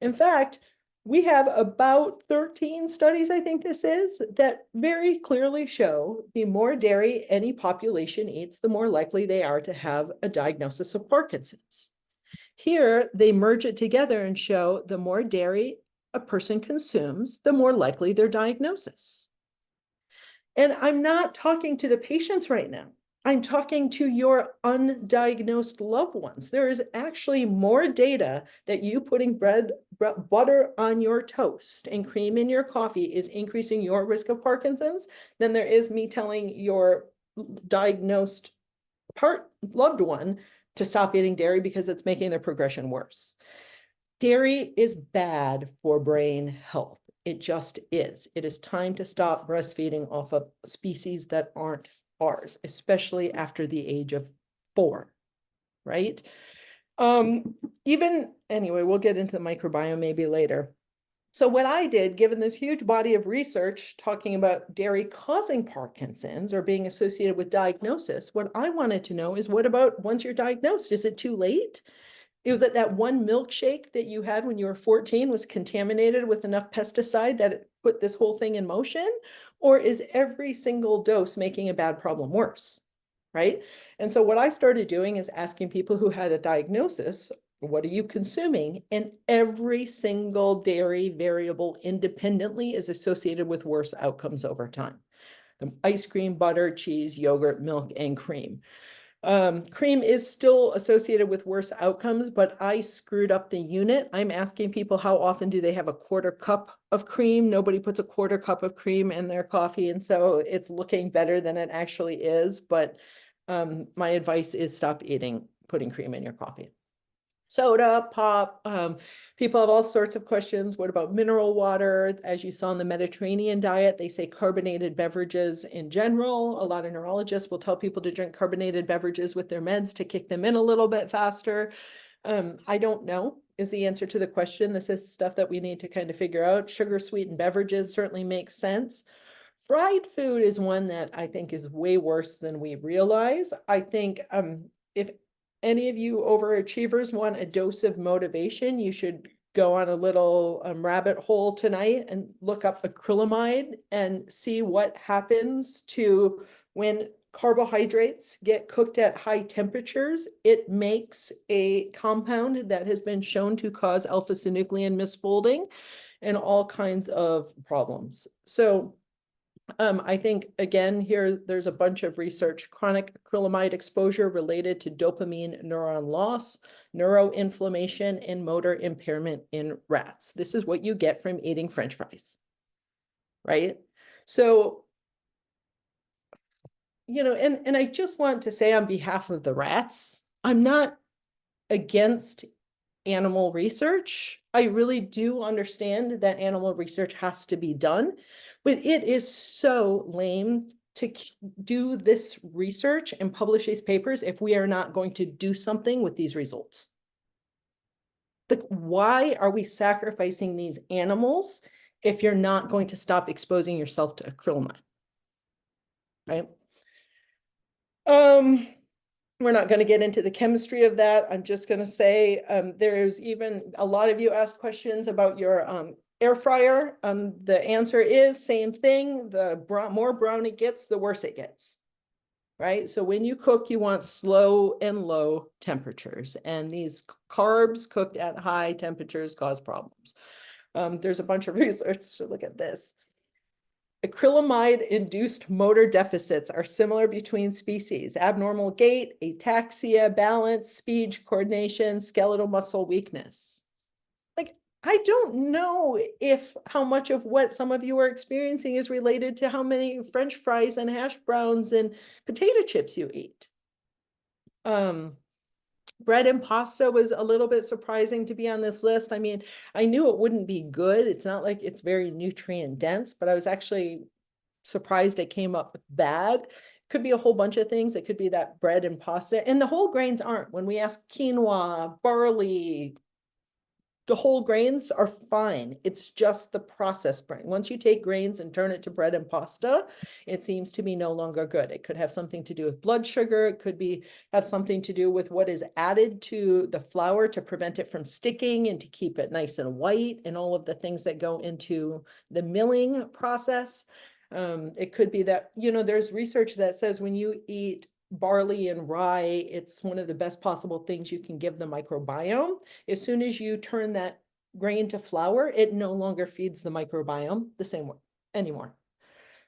In fact, we have about 13 studies, I think this is, that very clearly show the more dairy any population eats, the more likely they are to have a diagnosis of Parkinson's. Here, they merge it together and show the more dairy a person consumes, the more likely their diagnosis. And I'm not talking to the patients right now. I'm talking to your undiagnosed loved ones. There is actually more data that you putting butter on your toast and cream in your coffee is increasing your risk of Parkinson's than there is me telling your diagnosed loved one to stop eating dairy because it's making their progression worse. Dairy is bad for brain health. It just is. It is time to stop breastfeeding off of species that aren't ours, especially after the age of 4, right? Anyway, we'll get into the microbiome maybe later. So what I did, given this huge body of research talking about dairy causing Parkinson's or being associated with diagnosis, what I wanted to know is, what about once you're diagnosed? Is it too late? It was that one milkshake that you had when you were 14 was contaminated with enough pesticide that it put this whole thing in motion? Or is every single dose making a bad problem worse, right? And so what I started doing is asking people who had a diagnosis, what are you consuming? And every single dairy variable independently is associated with worse outcomes over time. The ice cream, butter, cheese, yogurt, milk, and cream. Cream is still associated with worse outcomes, but I screwed up the unit. I'm asking people how often do they have a quarter cup of cream. Nobody puts a quarter cup of cream in their coffee, and so it's looking better than it actually is. But my advice is stop putting cream in your coffee. Soda, pop, people have all sorts of questions. What about mineral water? As you saw in the Mediterranean diet, they say carbonated beverages in general. A lot of neurologists will tell people to drink carbonated beverages with their meds to kick them in a little bit faster. I don't know is the answer to the question. This is stuff that we need to kind of figure out. Sugar sweetened beverages certainly makes sense. Fried food is one that I think is way worse than we realize. I think if any of you overachievers want a dose of motivation, you should go on a little rabbit hole tonight and look up acrylamide and see what happens to when carbohydrates get cooked at high temperatures. It makes a compound that has been shown to cause alpha-synuclein misfolding and all kinds of problems. So I think, again, here, there's a bunch of research, chronic acrylamide exposure related to dopamine neuron loss, neuroinflammation, and motor impairment in rats. This is what you get from eating French fries, right? So, and I just want to say on behalf of the rats, I'm not against animal research. I really do understand that animal research has to be done, but it is so lame to do this research and publish these papers if we are not going to do something with these results. Like, why are we sacrificing these animals if you're not going to stop exposing yourself to acrylamide? Right? We're not going to get into the chemistry of that. I'm just going to say there's even a lot of you ask questions about your air fryer, the answer is same thing. The more brown it gets, the worse it gets. Right? So when you cook, you want slow and low temperatures, and these carbs cooked at high temperatures cause problems. There's a bunch of research to look at this. Acrylamide-induced motor deficits are similar between species. Abnormal gait, ataxia, balance, speech, coordination, skeletal muscle weakness. Like, I don't know if how much of what some of you are experiencing is related to how many French fries and hash browns and potato chips you eat. Bread and pasta was a little bit surprising to be on this list. I mean, I knew it wouldn't be good. It's not like it's very nutrient dense, but I was actually surprised it came up bad. Could be a whole bunch of things. It could be that bread and pasta, and the whole grains aren't. When we ask quinoa, barley, the whole grains are fine. It's just the processed grain. Once you take grains and turn it to bread and pasta, it seems to be no longer good. It could have something to do with blood sugar. It could have something to do with what is added to the flour to prevent it from sticking and to keep it nice and white, and all of the things that go into the milling process. It could be that, there's research that says when you eat barley and rye, it's one of the best possible things you can give the microbiome. As soon as you turn that grain to flour, it no longer feeds the microbiome the same way anymore.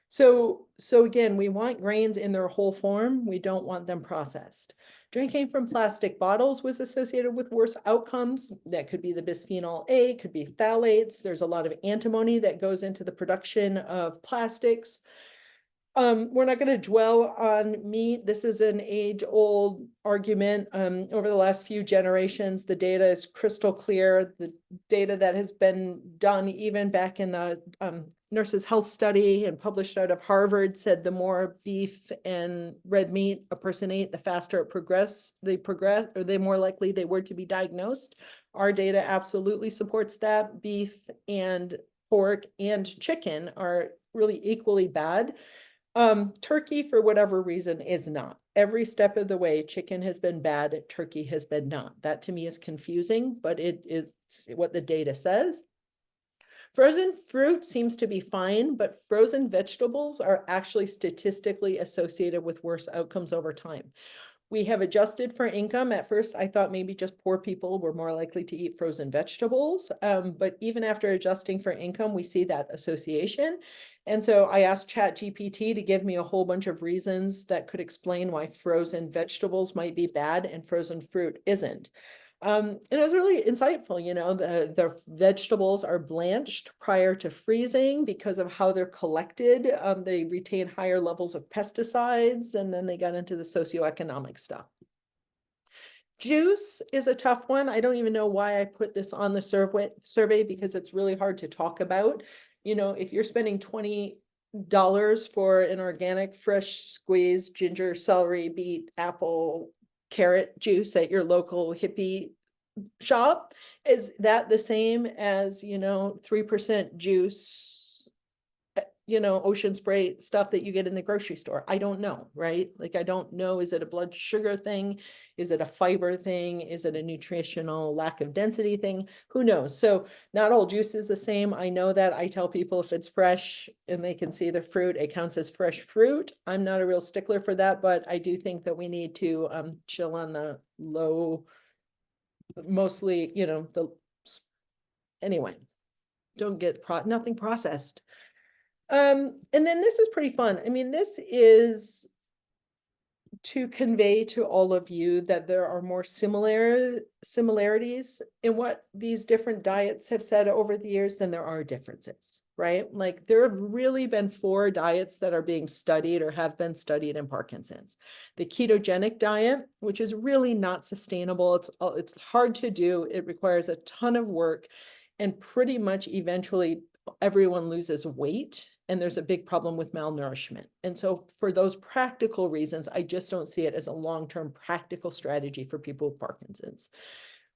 So again, we want grains in their whole form. We don't want them processed. Drinking from plastic bottles was associated with worse outcomes. That could be the bisphenol A, could be phthalates. There's a lot of antimony that goes into the production of plastics. We're not going to dwell on meat. This is an age-old argument. Over the last few generations, the data is crystal clear. The data that has been done even back in the Nurses' Health Study and published out of Harvard said the more beef and red meat a person ate, the faster it progressed. Or the more likely they were to be diagnosed. Our data absolutely supports that. Beef and pork and chicken are really equally bad. Turkey, for whatever reason, is not. Every step of the way, chicken has been bad, turkey has been not. That to me is confusing, but it is what the data says. Frozen fruit seems to be fine, but frozen vegetables are actually statistically associated with worse outcomes over time. We have adjusted for income. At first, I thought maybe just poor people were more likely to eat frozen vegetables. But even after adjusting for income, we see that association. And so I asked ChatGPT to give me a whole bunch of reasons that could explain why frozen vegetables might be bad and frozen fruit isn't. And it was really insightful. The vegetables are blanched prior to freezing because of how they're collected. They retain higher levels of pesticides, and then they got into the socioeconomic stuff. Juice is a tough one. I don't even know why I put this on the survey because it's really hard to talk about. If you're spending $20 for an organic, fresh squeezed ginger, celery, beet, apple, carrot juice at your local hippie shop, is that the same as 3% juice, ocean spray stuff that you get in the grocery store? I don't know, right? Like, I don't know. Is it a blood sugar thing? Is it a fiber thing? Is it a nutritional lack of density thing? Who knows? So not all juice is the same. I know that. I tell people if it's fresh and they can see the fruit, it counts as fresh fruit. I'm not a real stickler for that, but I do think that we need to chill on the low, mostly, anyway, don't get nothing processed. And then this is pretty fun. I mean, this is to convey to all of you that there are more similarities in what these different diets have said over the years than there are differences, right? Like, there have really been 4 diets that are being studied or have been studied in Parkinson's. The ketogenic diet, which is really not sustainable. It's hard to do. It requires a ton of work, and pretty much eventually everyone loses weight, and there's a big problem with malnourishment. And so for those practical reasons, I just don't see it as a long-term practical strategy for people with Parkinson's.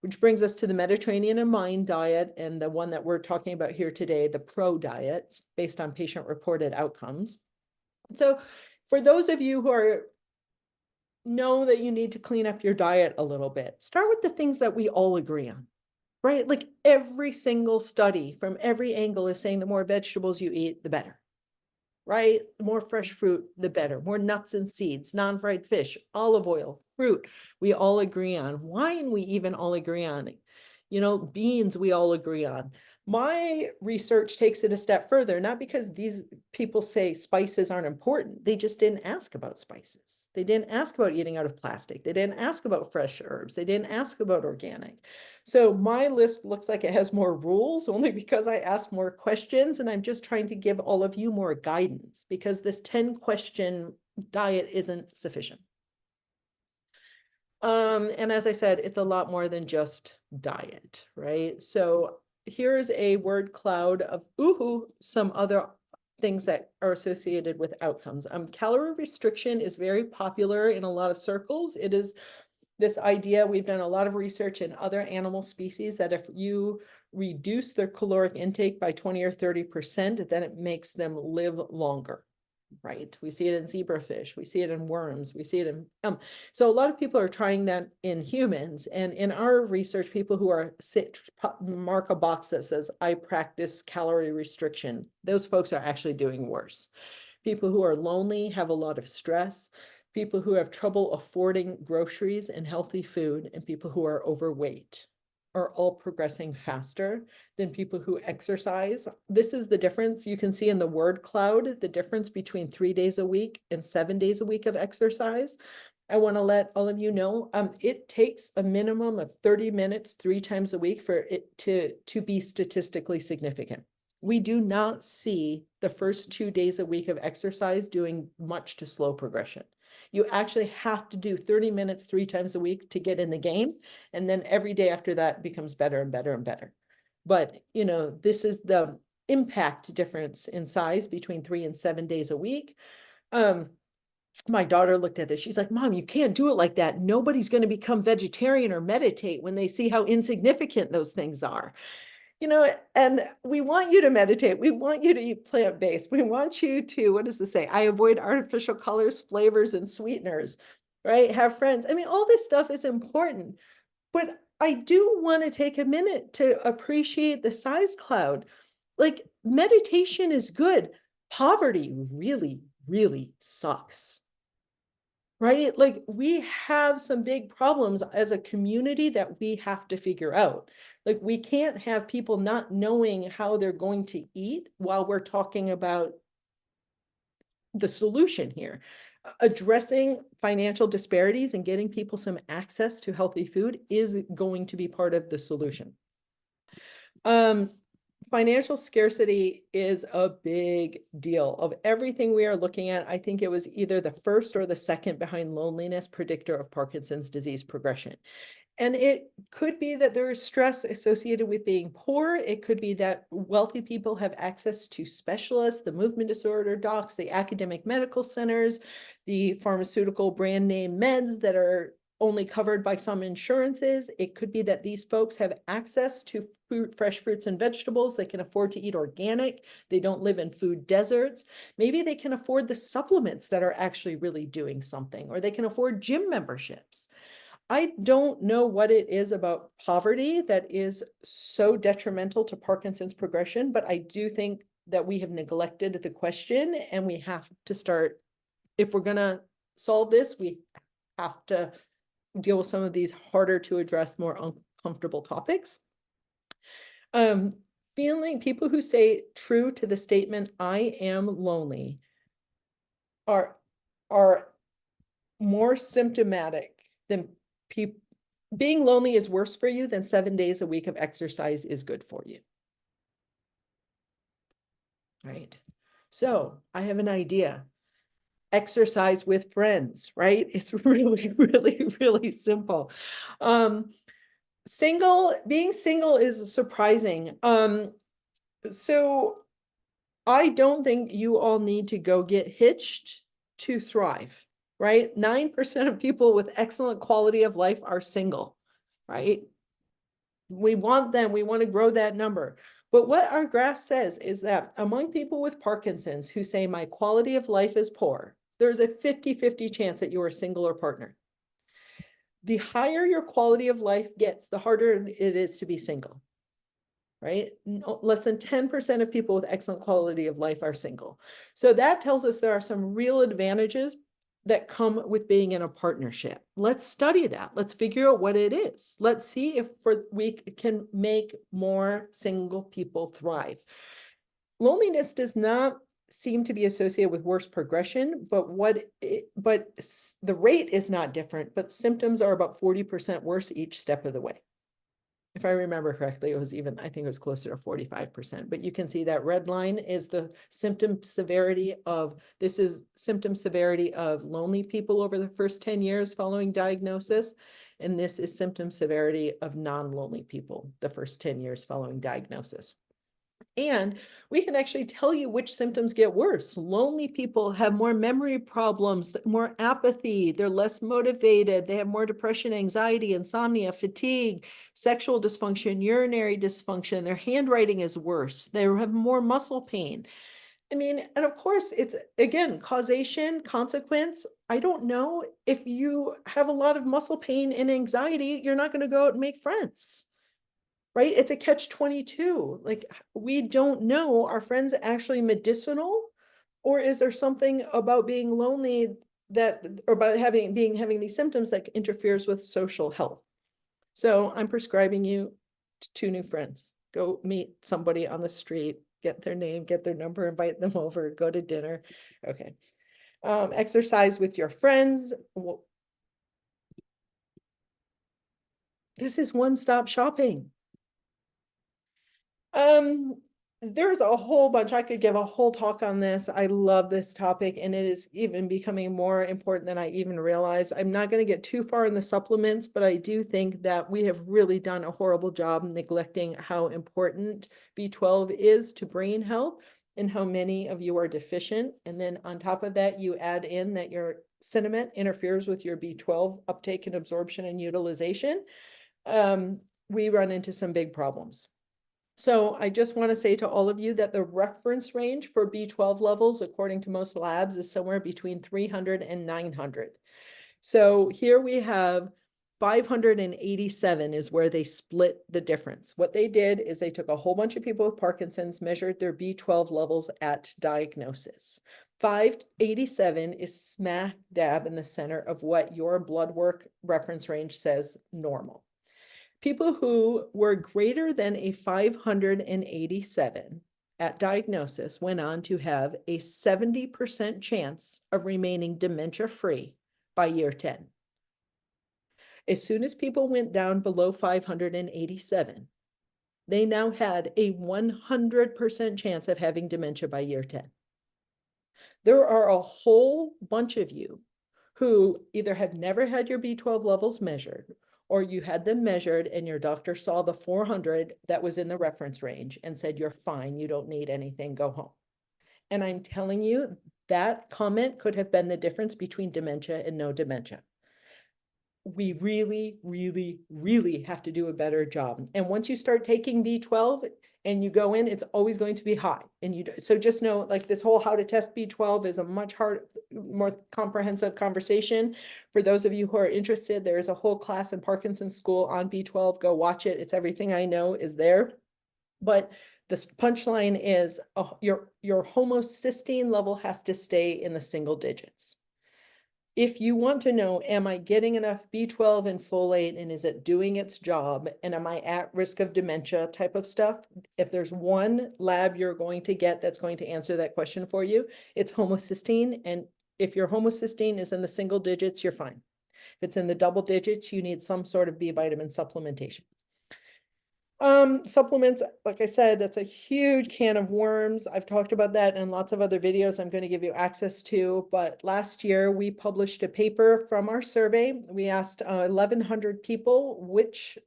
Which brings us to the Mediterranean and Mind diet, and the one that we're talking about here today, the PRO diet, based on patient-reported outcomes. So for those of you who know that you need to clean up your diet a little bit, start with the things that we all agree on. right? Like every single study from every angle is saying the more vegetables you eat, the better, right? The more fresh fruit, the better. More nuts and seeds, non-fried fish, olive oil, fruit, we all agree on. Wine, we even all agree on. Beans, we all agree on. My research takes it a step further, not because these people say spices aren't important. They just didn't ask about spices. They didn't ask about eating out of plastic. They didn't ask about fresh herbs. They didn't ask about organic. So my list looks like it has more rules only because I asked more questions, and I'm just trying to give all of you more guidance because this 10-question diet isn't sufficient. And as I said, it's a lot more than just diet, right? So here's a word cloud of some other things that are associated with outcomes. Calorie restriction is very popular in a lot of circles. It is this idea, we've done a lot of research in other animal species, that if you reduce their caloric intake by 20 or 30%, then it makes them live longer. Right? We see it in zebrafish, we see it in worms, we see it in so a lot of people are trying that in humans, and in our research, people who are sick mark a box that says I practice calorie restriction. Those folks are actually doing worse. People who are lonely, have a lot of stress, people who have trouble affording groceries and healthy food, and people who are overweight are all progressing faster than people who exercise. This is the difference you can see in the word cloud, the difference between 3 days a week and 7 days a week of exercise. I want to let all of you know, it takes a minimum of 30 minutes 3 times a week for it to be statistically significant. We do not see the first 2 days a week of exercise doing much to slow progression. You actually have to do 30 minutes 3 times a week to get in the game. And then every day after that becomes better and better and better. But, this is the impact difference in size between 3 and 7 days a week. My daughter looked at this. She's like, Mom, you can't do it like that. Nobody's going to become vegetarian or meditate when they see how insignificant those things are. And we want you to meditate. We want you to eat plant-based. We want you to, what does this say? I avoid artificial colors, flavors, and sweeteners, right? Have friends. I mean, all this stuff is important, but I do want to take a minute to appreciate the size cloud. Like, meditation is good. Poverty really, really sucks. Right? Like, we have some big problems as a community that we have to figure out. Like, we can't have people not knowing how they're going to eat while we're talking about the solution here. Addressing financial disparities and getting people some access to healthy food is going to be part of the solution. Financial scarcity is a big deal. Of everything we are looking at, I think it was either the first or the second behind loneliness predictor of Parkinson's disease progression. And it could be that there is stress associated with being poor. It could be that wealthy people have access to specialists, the movement disorder docs, the academic medical centers, the pharmaceutical brand name meds that are only covered by some insurances. It could be that these folks have access to fresh fruits and vegetables. They can afford to eat organic. They don't live in food deserts. Maybe they can afford the supplements that are actually really doing something, or they can afford gym memberships. I don't know what it is about poverty that is so detrimental to Parkinson's progression, but I do think that we have neglected the question, and we have to start, if we're going to solve this, we have to deal with some of these harder to address, more uncomfortable topics. Feeling people who say true to the statement, I am lonely, are more symptomatic than people. Being lonely is worse for you than 7 days a week of exercise is good for you. Right? So I have an idea. Exercise with friends, right? It's really, really, really simple. Being single is surprising. So I don't think you all need to go get hitched to thrive, right? 9% of people with excellent quality of life are single, right? We want them, we want to grow that number. But what our graph says is that among people with Parkinson's who say my quality of life is poor, there's a 50-50 chance that you are single or partner. The higher your quality of life gets, the harder it is to be single, right? Less than 10% of people with excellent quality of life are single. So that tells us there are some real advantages that come with being in a partnership. Let's study that. Let's figure out what it is. Let's see if we can make more single people thrive. Loneliness does not seem to be associated with worse progression, but the rate is not different, but symptoms are about 40% worse each step of the way. If I remember correctly, it was even, I think it was closer to 45%, but you can see that red line is the symptom severity of, this is symptom severity of lonely people over the first 10 years following diagnosis. And this is symptom severity of non-lonely people, the first 10 years following diagnosis. And we can actually tell you which symptoms get worse. Lonely people have more memory problems, more apathy, they're less motivated, they have more depression, anxiety, insomnia, fatigue, sexual dysfunction, urinary dysfunction, their handwriting is worse, they have more muscle pain. I mean, and of course, it's again, causation, consequence. I don't know, if you have a lot of muscle pain and anxiety, you're not going to go out and make friends. Right? It's a catch-22. Like, we don't know, are friends actually medicinal? Or is there something about being lonely that, or about having these symptoms that interferes with social health? So I'm prescribing you 2 new friends. Go meet somebody on the street, get their name, get their number, invite them over, go to dinner. Okay. Exercise with your friends. This is one-stop shopping. There's a whole bunch. I could give a whole talk on this. I love this topic, and it is even becoming more important than I even realized. I'm not going to get too far in the supplements, but I do think that we have really done a horrible job neglecting how important B12 is to brain health and how many of you are deficient. And then on top of that, you add in that your cinnamon interferes with your B12 uptake and absorption and utilization. We run into some big problems. So I just want to say to all of you that the reference range for B12 levels, according to most labs, is somewhere between 300 and 900. So here we have 587 is where they split the difference. What they did is they took a whole bunch of people with Parkinson's, measured their B12 levels at diagnosis. 587 is smack dab in the center of what your blood work reference range says normal. People who were greater than a 587 at diagnosis went on to have a 70% chance of remaining dementia-free by year 10. As soon as people went down below 587, they now had a 100% chance of having dementia by year 10. There are a whole bunch of you who either have never had your B12 levels measured, or you had them measured and your doctor saw the 400 that was in the reference range and said, you're fine, you don't need anything, go home. And I'm telling you, that comment could have been the difference between dementia and no dementia. We really, really, really have to do a better job. And once you start taking B12 and you go in, it's always going to be high. And so just know, like, this whole how to test B12 is a much more comprehensive conversation. For those of you who are interested, there is a whole class in Parkinson school on B12. Go watch it. It's everything I know is there. But the punchline is your homocysteine level has to stay in the single digits. If you want to know, am I getting enough B12 and folate, and is it doing its job, and am I at risk of dementia type of stuff? If there's one lab you're going to get that's going to answer that question for you, it's homocysteine. And if your homocysteine is in the single digits, you're fine. If it's in the double digits, you need some sort of B vitamin supplementation. Supplements, like I said, that's a huge can of worms. I've talked about that in lots of other videos I'm going to give you access to. But last year we published a paper from our survey. We asked 1,100 people, which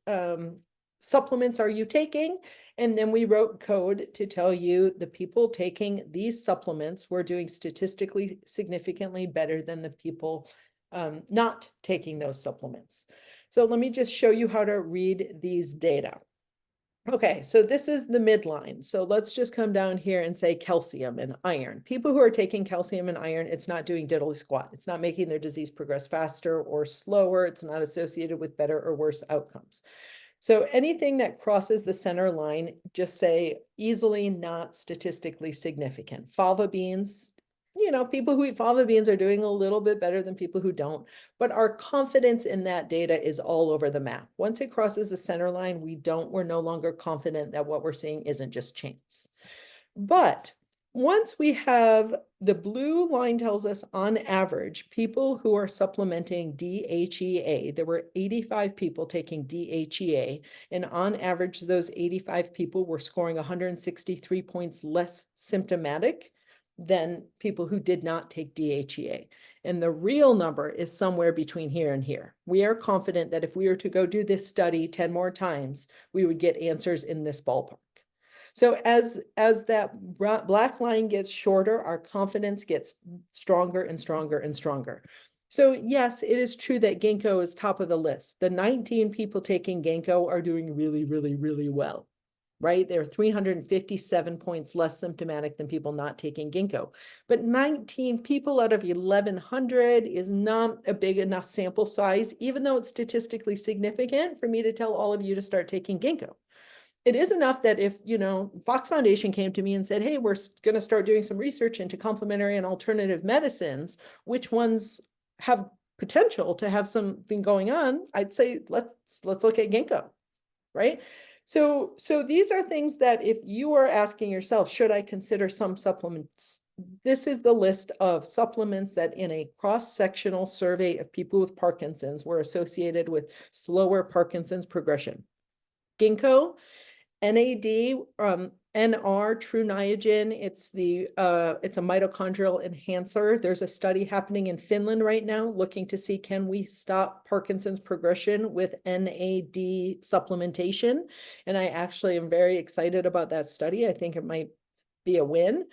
supplements are you taking? And then we wrote code to tell you the people taking these supplements were doing statistically significantly better than the people not taking those supplements. So let me just show you how to read these data. Okay, so this is the midline. So let's just come down here and say calcium and iron. People who are taking calcium and iron, it's not doing diddly squat. It's not making their disease progress faster or slower. It's not associated with better or worse outcomes. So anything that crosses the center line, just say easily not statistically significant. Fava beans, people who eat fava beans are doing a little bit better than people who don't, but our confidence in that data is all over the map. Once it crosses the center line, we're no longer confident that what we're seeing isn't just chance. But once we have the blue line tells us on average, people who are supplementing DHEA, there were 85 people taking DHEA, and on average, those 85 people were scoring 163 points less symptomatic than people who did not take DHEA. And the real number is somewhere between here and here. We are confident that if we were to go do this study 10 more times, we would get answers in this ballpark. So as that black line gets shorter, our confidence gets stronger and stronger and stronger. So yes, it is true that ginkgo is top of the list. The 19 people taking ginkgo are doing really, really, really well, right? They're 357 points less symptomatic than people not taking ginkgo. But 19 people out of 1,100 is not a big enough sample size, even though it's statistically significant for me to tell all of you to start taking ginkgo. It is enough that if, Fox Foundation came to me and said, hey, we're going to start doing some research into complementary and alternative medicines, which ones have potential to have something going on, I'd say, let's look at ginkgo, right? So these are things that if you are asking yourself, should I consider some supplements? This is the list of supplements that in a cross-sectional survey of people with Parkinson's were associated with slower Parkinson's progression. Ginkgo, NAD, NR, True Niagen, it's a mitochondrial enhancer. There's a study happening in Finland right now looking to see, can we stop Parkinson's progression with NAD supplementation? And I actually am very excited about that study. I think it might be a win.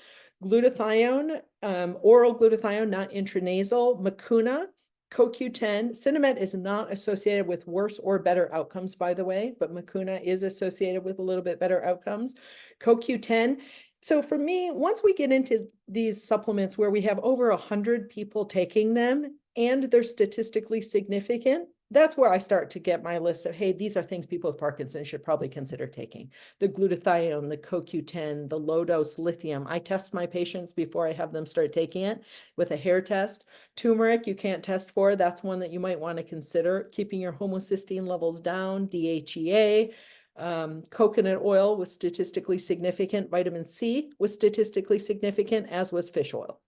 Glutathione, oral glutathione, not intranasal. Mucuna, CoQ10, Cinnamon is not associated with worse or better outcomes, by the way, but Mucuna is associated with a little bit better outcomes. CoQ10. So for me, once we get into these supplements where we have over 100 people taking them and they're statistically significant, that's where I start to get my list of, hey, these are things people with Parkinson's should probably consider taking. The glutathione, the CoQ10, the low dose lithium. I test my patients before I have them start taking it with a hair test. Turmeric, you can't test for. That's one that you might want to consider. Keeping your homocysteine levels down. DHEA. Coconut oil was statistically significant. Vitamin C was statistically significant, as was fish oil.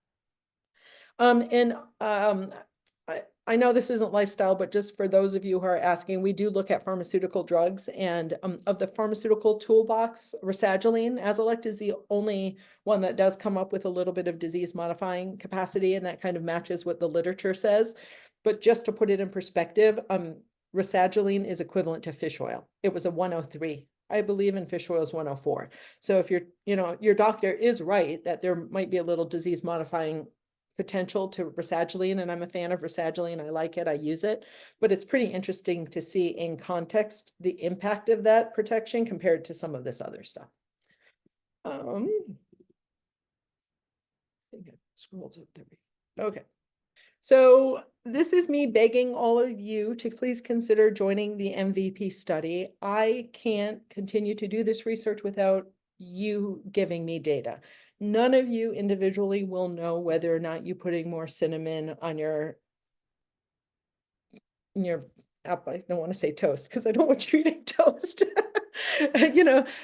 I know this isn't lifestyle, but just for those of you who are asking, we do look at pharmaceutical drugs, and of the pharmaceutical toolbox, rasagiline, Azilect is the only one that does come up with a little bit of disease modifying capacity, and that kind of matches what the literature says. But just to put it in perspective, rasagiline is equivalent to fish oil. It was a 103. I believe in fish oil is 104. So if your doctor is right that there might be a little disease modifying potential to rasagiline, and I'm a fan of rasagiline. I like it, I use it, but it's pretty interesting to see in context the impact of that protection compared to some of this other stuff. I think it scrolls up there. Okay. So this is me begging all of you to please consider joining the MVP study. I can't continue to do this research without you giving me data. None of you individually will know whether or not you're putting more cinnamon on your I don't want to say toast because I don't want you eating toast.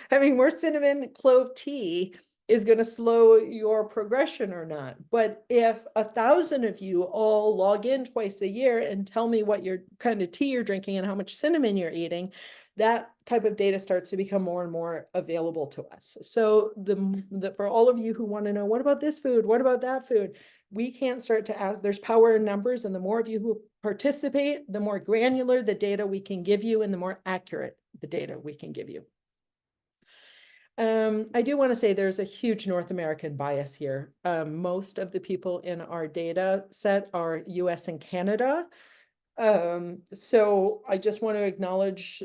Having more cinnamon clove tea is going to slow your progression or not. But if 1,000 of you all log in twice a year and tell me what your kind of tea you're drinking and how much cinnamon you're eating, that type of data starts to become more and more available to us. So for all of you who want to know, what about this food? What about that food? We can't start to ask, there's power in numbers, and the more of you who participate, the more granular the data we can give you and the more accurate the data we can give you. I do want to say there's a huge North American bias here. Most of the people in our data set are US and Canada. So I just want to acknowledge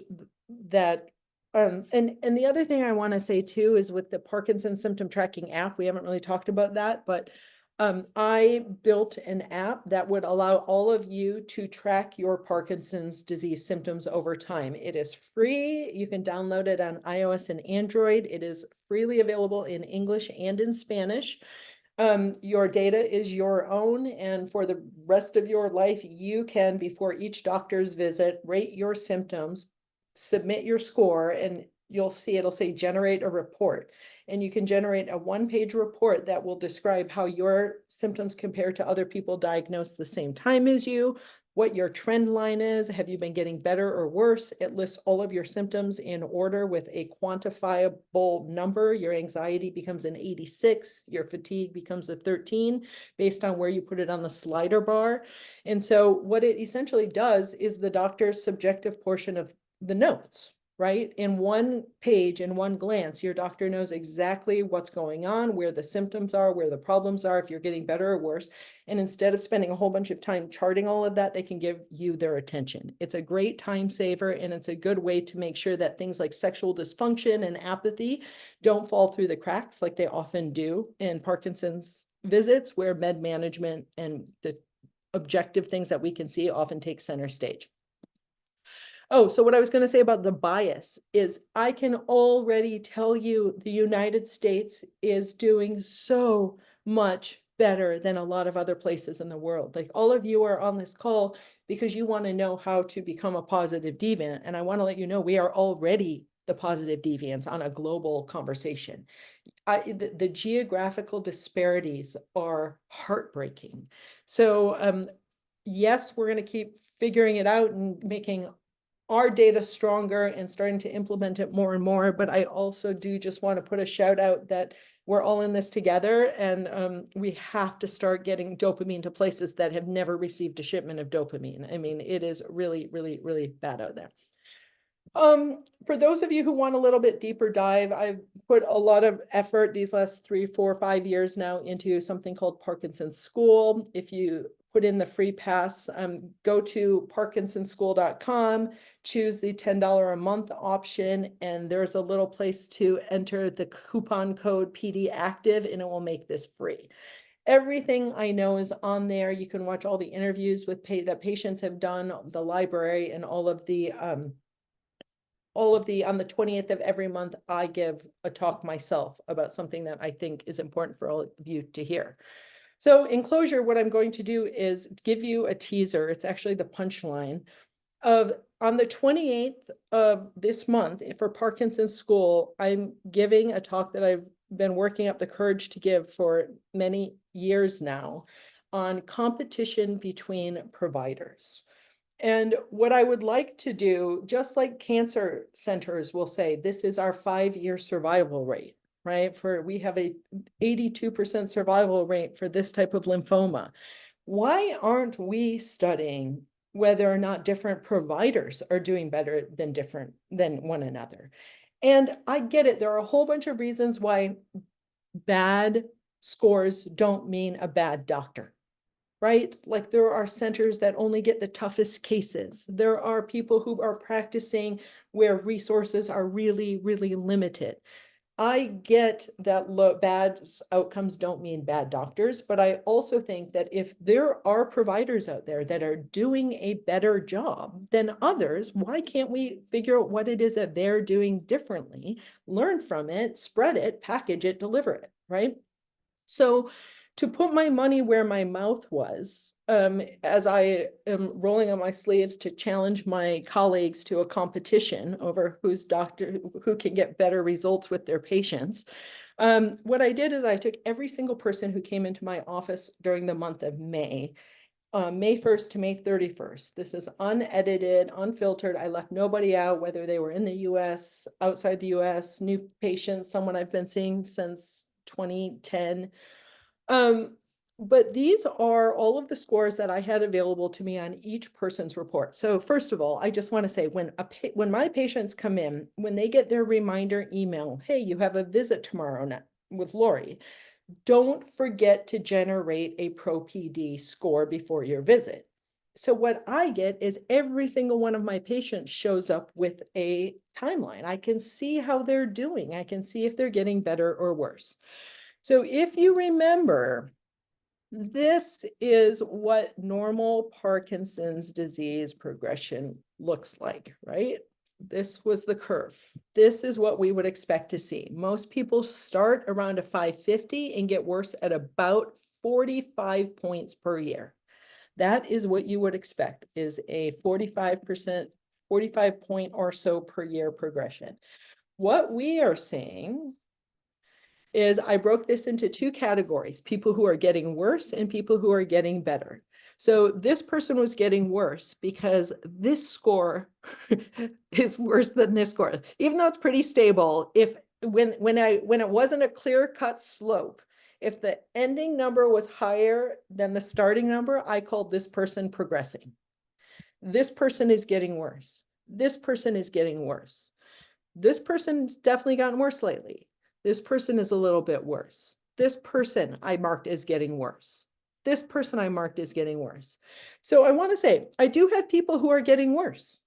that And the other thing I want to say too is with the Parkinson symptom tracking app, we haven't really talked about that, but I built an app that would allow all of you to track your Parkinson's disease symptoms over time. It is free. You can download it on iOS and Android. It is freely available in English and in Spanish. Your data is your own, and for the rest of your life, you can, before each doctor's visit, rate your symptoms, submit your score, and you'll see it'll say generate a report. And you can generate a one-page report that will describe how your symptoms compare to other people diagnosed the same time as you, what your trend line is. Have you been getting better or worse? It lists all of your symptoms in order with a quantifiable number. Your anxiety becomes an 86, your fatigue becomes a 13 based on where you put it on the slider bar. And so what it essentially does is the doctor's subjective portion of the notes, right? In one page, in one glance, your doctor knows exactly what's going on, where the symptoms are, where the problems are, if you're getting better or worse. And instead of spending a whole bunch of time charting all of that, they can give you their attention. It's a great time saver, and it's a good way to make sure that things like sexual dysfunction and apathy don't fall through the cracks like they often do in Parkinson's visits, where med management and the objective things that we can see often take center stage. Oh, so what I was going to say about the bias is I can already tell you the United States is doing so much better than a lot of other places in the world. Like, all of you are on this call because you want to know how to become a positive deviant. And I want to let you know we are already the positive deviants on a global conversation. The geographical disparities are heartbreaking. So yes, we're going to keep figuring it out and making our data stronger and starting to implement it more and more. But I also do just want to put a shout out that we're all in this together, and we have to start getting dopamine to places that have never received a shipment of dopamine. I mean, it is really, really, really bad out there. For those of you who want a little bit deeper dive, I've put a lot of effort these last 3, 4, 5 years now into something called Parkinson School. If you put in the free pass, go to parkinsonschool.com, choose the $10 a month option, and there's a little place to enter the coupon code PD Active, and it will make this free. Everything I know is on there. You can watch all the interviews with that patients have done, the library, and all of the on the 20th of every month, I give a talk myself about something that I think is important for all of you to hear. So in closure, what I'm going to do is give you a teaser. It's actually the punchline of on the 28th of this month for Parkinson's School. I'm giving a talk that I've been working up the courage to give for many years now on competition between providers. And what I would like to do, just like cancer centers will say, this is our 5-year survival rate, right? We have a 82% survival rate for this type of lymphoma. Why aren't we studying whether or not different providers are doing better than one another? And I get it. There are a whole bunch of reasons why bad scores don't mean a bad doctor. Right? Like, there are centers that only get the toughest cases. There are people who are practicing where resources are really, really limited. I get that bad outcomes don't mean bad doctors, but I also think that if there are providers out there that are doing a better job than others, why can't we figure out what it is that they're doing differently, learn from it, spread it, package it, deliver it, right? So to put my money where my mouth was, as I am rolling on my sleeves to challenge my colleagues to a competition over who can get better results with their patients, what I did is I took every single person who came into my office during the month of May, May 1st to May 31st. This is unedited, unfiltered. I left nobody out, whether they were in the US, outside the US, new patients, someone I've been seeing since 2010. But these are all of the scores that I had available to me on each person's report. So first of all, I just want to say when my patients come in, when they get their reminder email, hey, you have a visit tomorrow night with Laurie, don't forget to generate a Pro PD score before your visit. So what I get is every single one of my patients shows up with a timeline. I can see how they're doing. I can see if they're getting better or worse. So if you remember, this is what normal Parkinson's disease progression looks like, right? This was the curve. This is what we would expect to see. Most people start around a 550 and get worse at about 45 points per year. That is what you would expect, is a 45%, 45 point or so per year progression. What we are seeing is I broke this into two categories: people who are getting worse and people who are getting better. So this person was getting worse because this score is worse than this score, even though it's pretty stable. If when it wasn't a clear-cut slope, if the ending number was higher than the starting number, I called this person progressing. This person is getting worse. This person is getting worse. This person's definitely gotten worse lately. This person is a little bit worse. This person I marked as getting worse. This person I marked as getting worse. So I want to say, I do have people who are getting worse,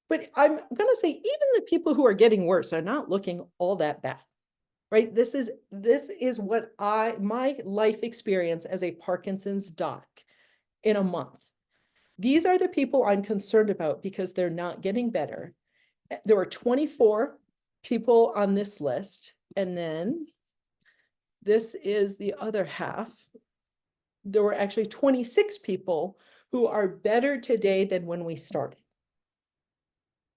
but I'm going to say even the people who are getting worse are not looking all that bad, right? This is what my life experience as a Parkinson's doc in a month. These are the people I'm concerned about because they're not getting better. There were 24 people on this list. And then this is the other half. There were actually 26 people who are better today than when we started.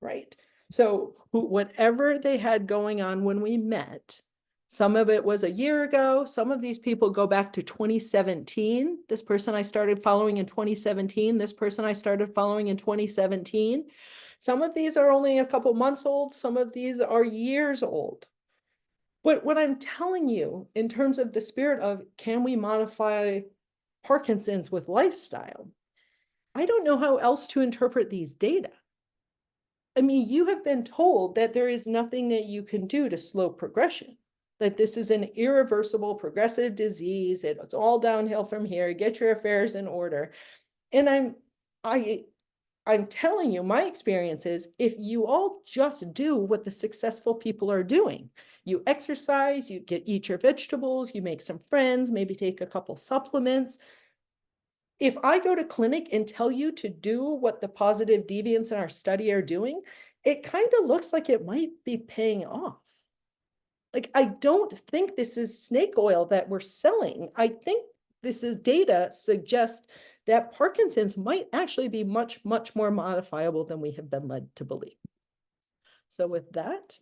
Right? So whatever they had going on when we met, some of it was a year ago. Some of these people go back to 2017. This person I started following in 2017. This person I started following in 2017. Some of these are only a couple months old. Some of these are years old. But what I'm telling you in terms of the spirit of, can we modify Parkinson's with lifestyle? I don't know how else to interpret these data. I mean, you have been told that there is nothing that you can do to slow progression, that this is an irreversible progressive disease. It's all downhill from here. Get your affairs in order. And I'm telling you, my experience is, if you all just do what the successful people are doing, you exercise, you eat your vegetables, you make some friends, maybe take a couple supplements. If I go to clinic and tell you to do what the positive deviants in our study are doing, it kind of looks like it might be paying off. Like, I don't think this is snake oil that we're selling. I think this is data suggests that Parkinson's might actually be much, much more modifiable than we have been led to believe. So with that,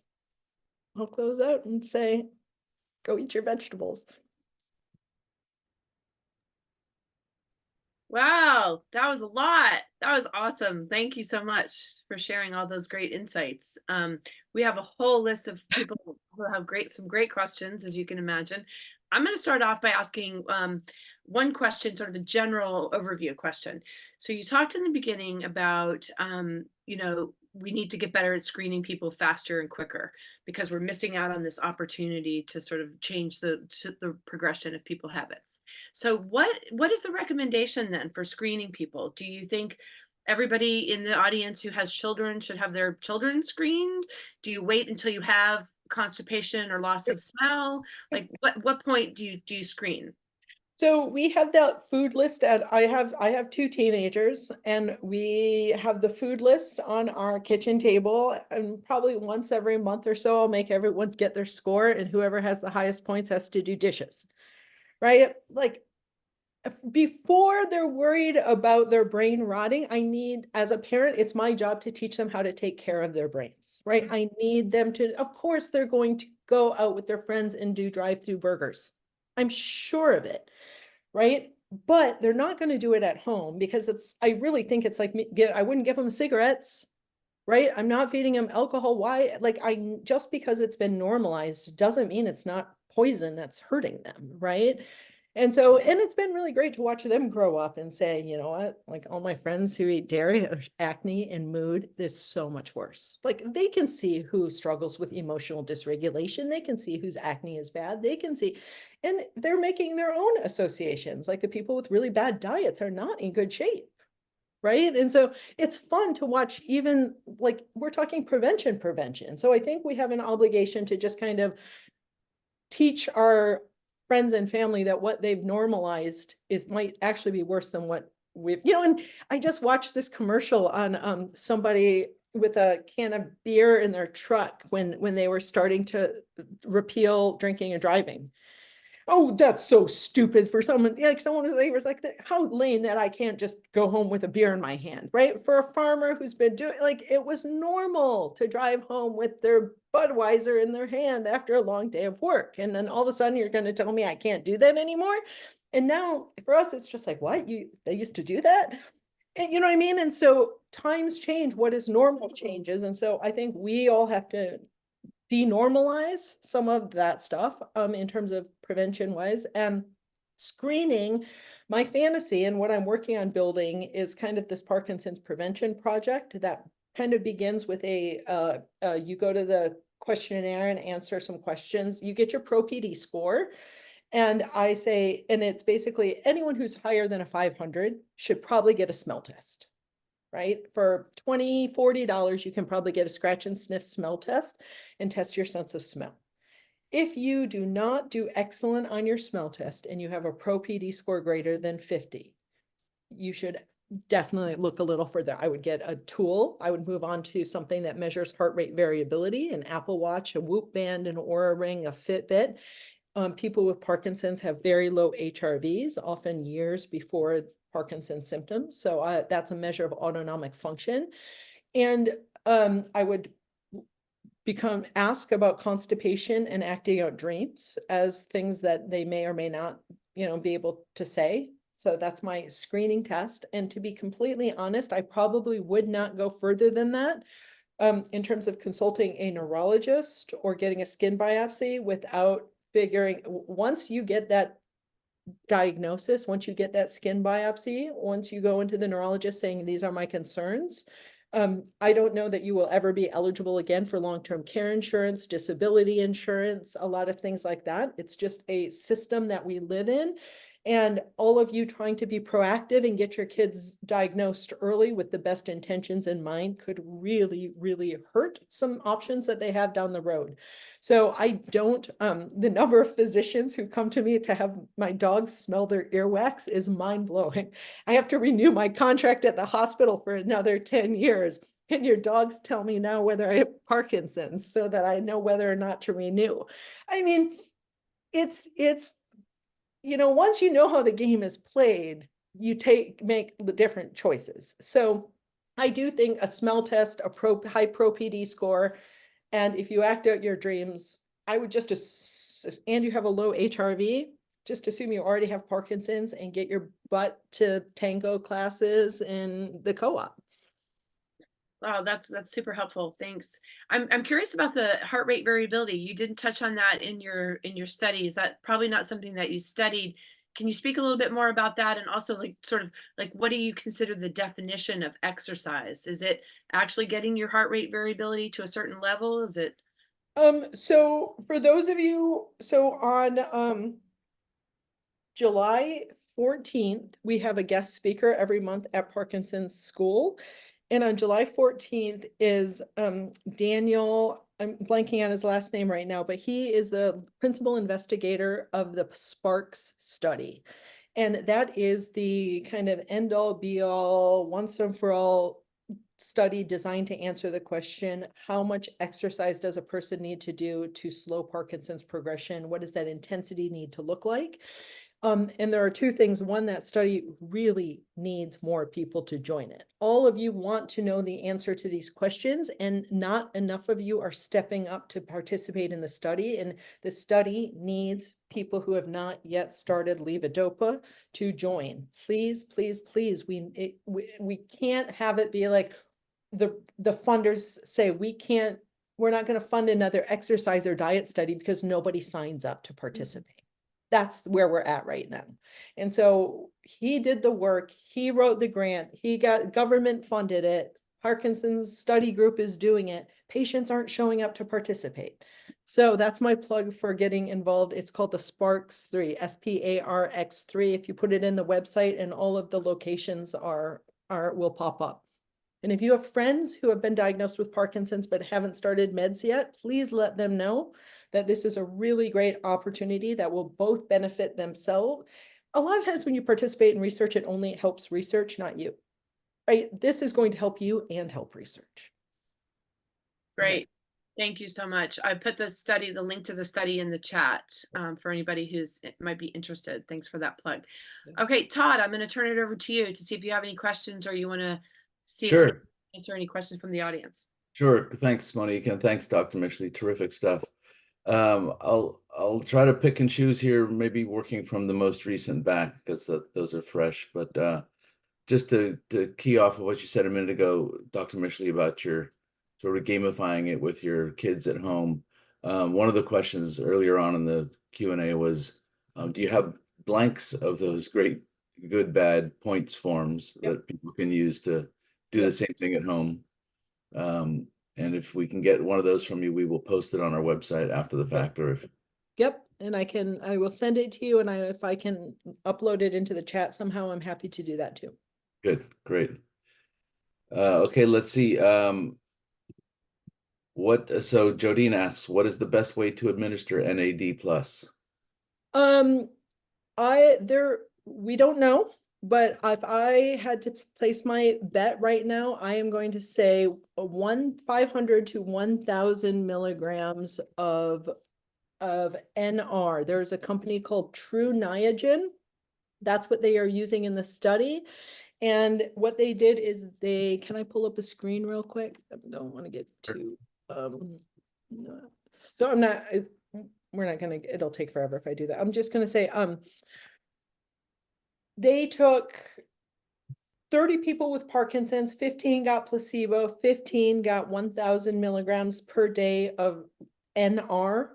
I'll close out and say, go eat your vegetables. Wow, that was a lot. That was awesome. Thank you so much for sharing all those great insights. We have a whole list of people who have some great questions, as you can imagine. I'm going to start off by asking one question, sort of a general overview question. So you talked in the beginning about, we need to get better at screening people faster and quicker because we're missing out on this opportunity to sort of change the progression if people have it. So what is the recommendation then for screening people? Do you think everybody in the audience who has children should have their children screened? Do you wait until you have constipation or loss of smell? Like what point do you screen? So we have that food list, and I have two teenagers, and we have the food list on our kitchen table, and probably once every month or so I'll make everyone get their score, and whoever has the highest points has to do dishes. Right? Like, before they're worried about their brain rotting, as a parent, it's my job to teach them how to take care of their brains, right? I need them to, of course, they're going to go out with their friends and do drive-through burgers. I'm sure of it, right? But they're not going to do it at home, because I really think it's like, I wouldn't give them cigarettes, right? I'm not feeding them alcohol. Why? Like, just because it's been normalized doesn't mean it's not poison that's hurting them, right? And it's been really great to watch them grow up and say, you know what, like, all my friends who eat dairy, acne and mood is so much worse. Like, they can see who struggles with emotional dysregulation. They can see whose acne is bad. They can see, and they're making their own associations. Like, the people with really bad diets are not in good shape. right? And so it's fun to watch, even like we're talking prevention. So I think we have an obligation to just kind of teach our friends and family that what they've normalized is might actually be worse than what we've, and I just watched this commercial on somebody with a can of beer in their truck when they were starting to repeal drinking and driving. Oh, that's so stupid for someone, like someone who was like, how lame that I can't just go home with a beer in my hand, right? For a farmer who's been doing, like, it was normal to drive home with their Budweiser in their hand after a long day of work. And then all of a sudden you're going to tell me I can't do that anymore. And now for us, it's just like, what? They used to do that? And you know what I mean? And so times change, what is normal changes. And so I think we all have to denormalize some of that stuff in terms of prevention wise. And screening, my fantasy and what I'm working on building is kind of this Parkinson's prevention project that kind of begins with you go to the questionnaire and answer some questions. You get your pro-PD score. And I say, and it's basically anyone who's higher than a 500 should probably get a smell test, right? For $20, $40, you can probably get a scratch and sniff smell test and test your sense of smell. If you do not do excellent on your smell test and you have a pro-PD score greater than 50, you should definitely look a little further. I would get a tool. I would move on to something that measures heart rate variability, an Apple Watch, a Whoop band, an Oura Ring, a Fitbit. People with Parkinson's have very low HRVs, often years before Parkinson's symptoms. So that's a measure of autonomic function. And I would ask about constipation and acting out dreams as things that they may or may not, be able to say. So that's my screening test. And to be completely honest, I probably would not go further than that in terms of consulting a neurologist or getting a skin biopsy without figuring, once you get that diagnosis, once you get that skin biopsy, once you go into the neurologist saying, these are my concerns, I don't know that you will ever be eligible again for long-term care insurance, disability insurance, a lot of things like that. It's just a system that we live in. And all of you trying to be proactive and get your kids diagnosed early with the best intentions in mind could really, really hurt some options that they have down the road. So I don't, the number of physicians who come to me to have my dogs smell their earwax is mind blowing. I have to renew my contract at the hospital for another 10 years. And your dogs tell me now whether I have Parkinson's so that I know whether or not to renew. I mean, it's once you know how the game is played, you make the different choices. So I do think a smell test, high pro PD score, and if you act out your dreams, I would and you have a low HRV, just assume you already have Parkinson's and get your butt to tango classes in the co-op. Wow, that's super helpful. Thanks. I'm curious about the heart rate variability. You didn't touch on that in your study. Is that probably not something that you studied? Can you speak a little bit more about that? And also like sort of like what do you consider the definition of exercise? Is it actually getting your heart rate variability to a certain level? Is it So for those of you, so on July 14th, we have a guest speaker every month at Parkinson's School. And on July 14th is Daniel, I'm blanking on his last name right now, but he is the principal investigator of the Sparks study. And that is the kind of end all be all, once and for all study designed to answer the question, how much exercise does a person need to do to slow Parkinson's progression? What does that intensity need to look like? And there are two things. One, that study really needs more people to join it. All of you want to know the answer to these questions, and not enough of you are stepping up to participate in the study. And the study needs people who have not yet started levodopa to join. Please, please, please. We can't have it be like the funders say, we're not going to fund another exercise or diet study because nobody signs up to participate. That's where we're at right now. And so he did the work, he wrote the grant, he got government funded it, Parkinson's study group is doing it. Patients aren't showing up to participate. So that's my plug for getting involved. It's called the Sparks 3, SPARX3. If you put it in the website, and all of the locations are will pop up. And if you have friends who have been diagnosed with Parkinson's but haven't started meds yet, please let them know that this is a really great opportunity that will both benefit themselves. A lot of times when you participate in research, it only helps research, not you. Right? This is going to help you and help research. Okay. Great. Thank you so much. I put the link to the study in the chat for anybody might be interested. Thanks for that plug. Okay, Todd, I'm going to turn it over to you to see if you have any questions or you want to see if we Sure. can answer any questions from the audience. Sure. Thanks, Monique, and thanks, Dr. Mischley. Terrific stuff. I'll try to pick and choose here, maybe working from the most recent back because those are fresh. But just to key off of what you said a minute ago, Dr. Mischley, about your sort of gamifying it with your kids at home. One of the questions earlier on in the Q&A was, do you have blanks of those great good, bad points forms that people can use to do the same thing at home? And if we can get one of those from you, we will post it on our website after the fact, or if. Yep, and I will send it to you, and if I can upload it into the chat somehow, I'm happy to do that too. Good, great. Okay, let's see. So Jodine asks, what is the best way to administer NAD plus? We don't know, but if I had to place my bet right now, I am going to say 500 to 1,000 milligrams of NR. There's a company called True Niagen. That's what they are using in the study. And what they did is can I pull up a screen real quick? I don't want to get too, no. So we're not gonna, it'll take forever if I do that. I'm just gonna say, they took 30 people with Parkinson's, 15 got placebo, 15 got 1,000 milligrams per day of NR,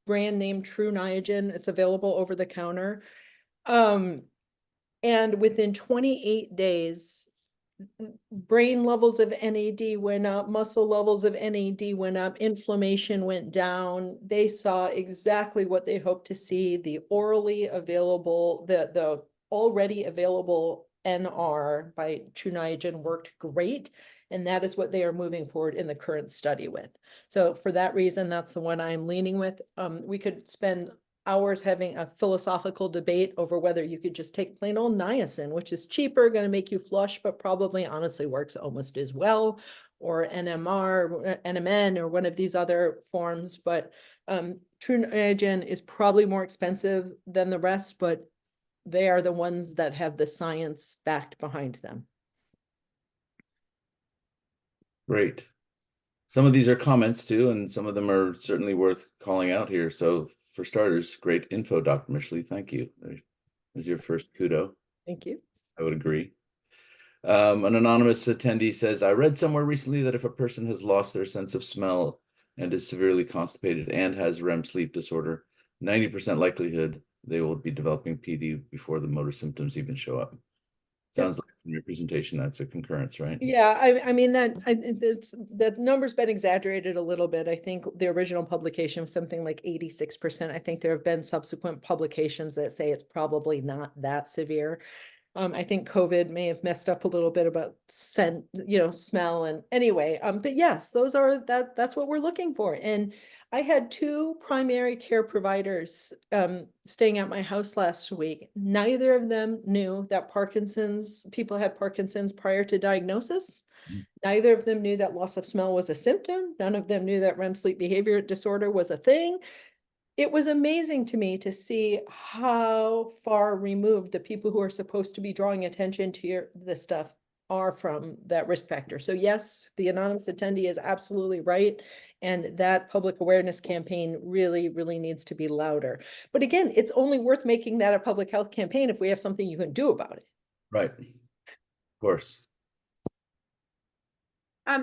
brand name True Niagen. It's available over the counter. And within 28 days, brain levels of NAD went up, muscle levels of NAD went up, inflammation went down. They saw exactly what they hoped to see. The orally available, the already available NR by True Niagen worked great. And that is what they are moving forward in the current study with. So for that reason, that's the one I'm leaning with. We could spend hours having a philosophical debate over whether you could just take plain old niacin, which is cheaper, going to make you flush, but probably honestly works almost as well, or NMR, NMN, or one of these other forms. But True Niagen is probably more expensive than the rest, but they are the ones that have the science backed behind them. Great. Some of these are comments too, and some of them are certainly worth calling out here. So for starters, great info, Dr. Mischley. Thank you. There's your first kudo. Thank you. I would agree. An anonymous attendee says, I read somewhere recently that if a person has lost their sense of smell and is severely constipated and has REM sleep disorder, 90% likelihood they will be developing PD before the motor symptoms even show up. Sounds like from your presentation, that's a concurrence, right? Yeah, I mean, that number's been exaggerated a little bit. I think the original publication was something like 86%. I think there have been subsequent publications that say it's probably not that severe. I think COVID may have messed up a little bit about scent, smell, and anyway. But yes, that's what we're looking for. And I had 2 primary care providers staying at my house last week. Neither of them knew that people had Parkinson's prior to diagnosis. Neither of them knew that loss of smell was a symptom. None of them knew that REM sleep behavior disorder was a thing. It was amazing to me to see how far removed the people who are supposed to be drawing attention to this stuff are from that risk factor. So yes, the anonymous attendee is absolutely right. And that public awareness campaign really, really needs to be louder. But again, it's only worth making that a public health campaign if we have something you can do about it. Right. Of course.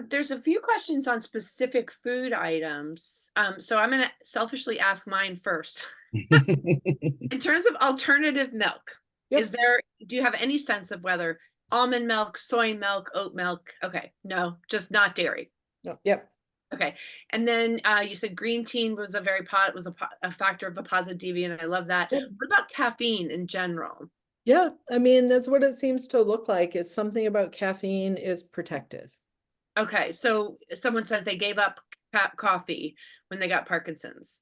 There's a few questions on specific food items. So I'm going to selfishly ask mine first. In terms of alternative milk, Yep. do you have any sense of whether almond milk, soy milk, oat milk? Okay, no, just not dairy. No, yep. Okay, and then you said green tea was a factor of appositivity, and I love that. Yep. What about caffeine in general? Yeah, I mean, that's what it seems to look like. It's something about caffeine is protective. Okay, so someone says they gave up coffee when they got Parkinson's.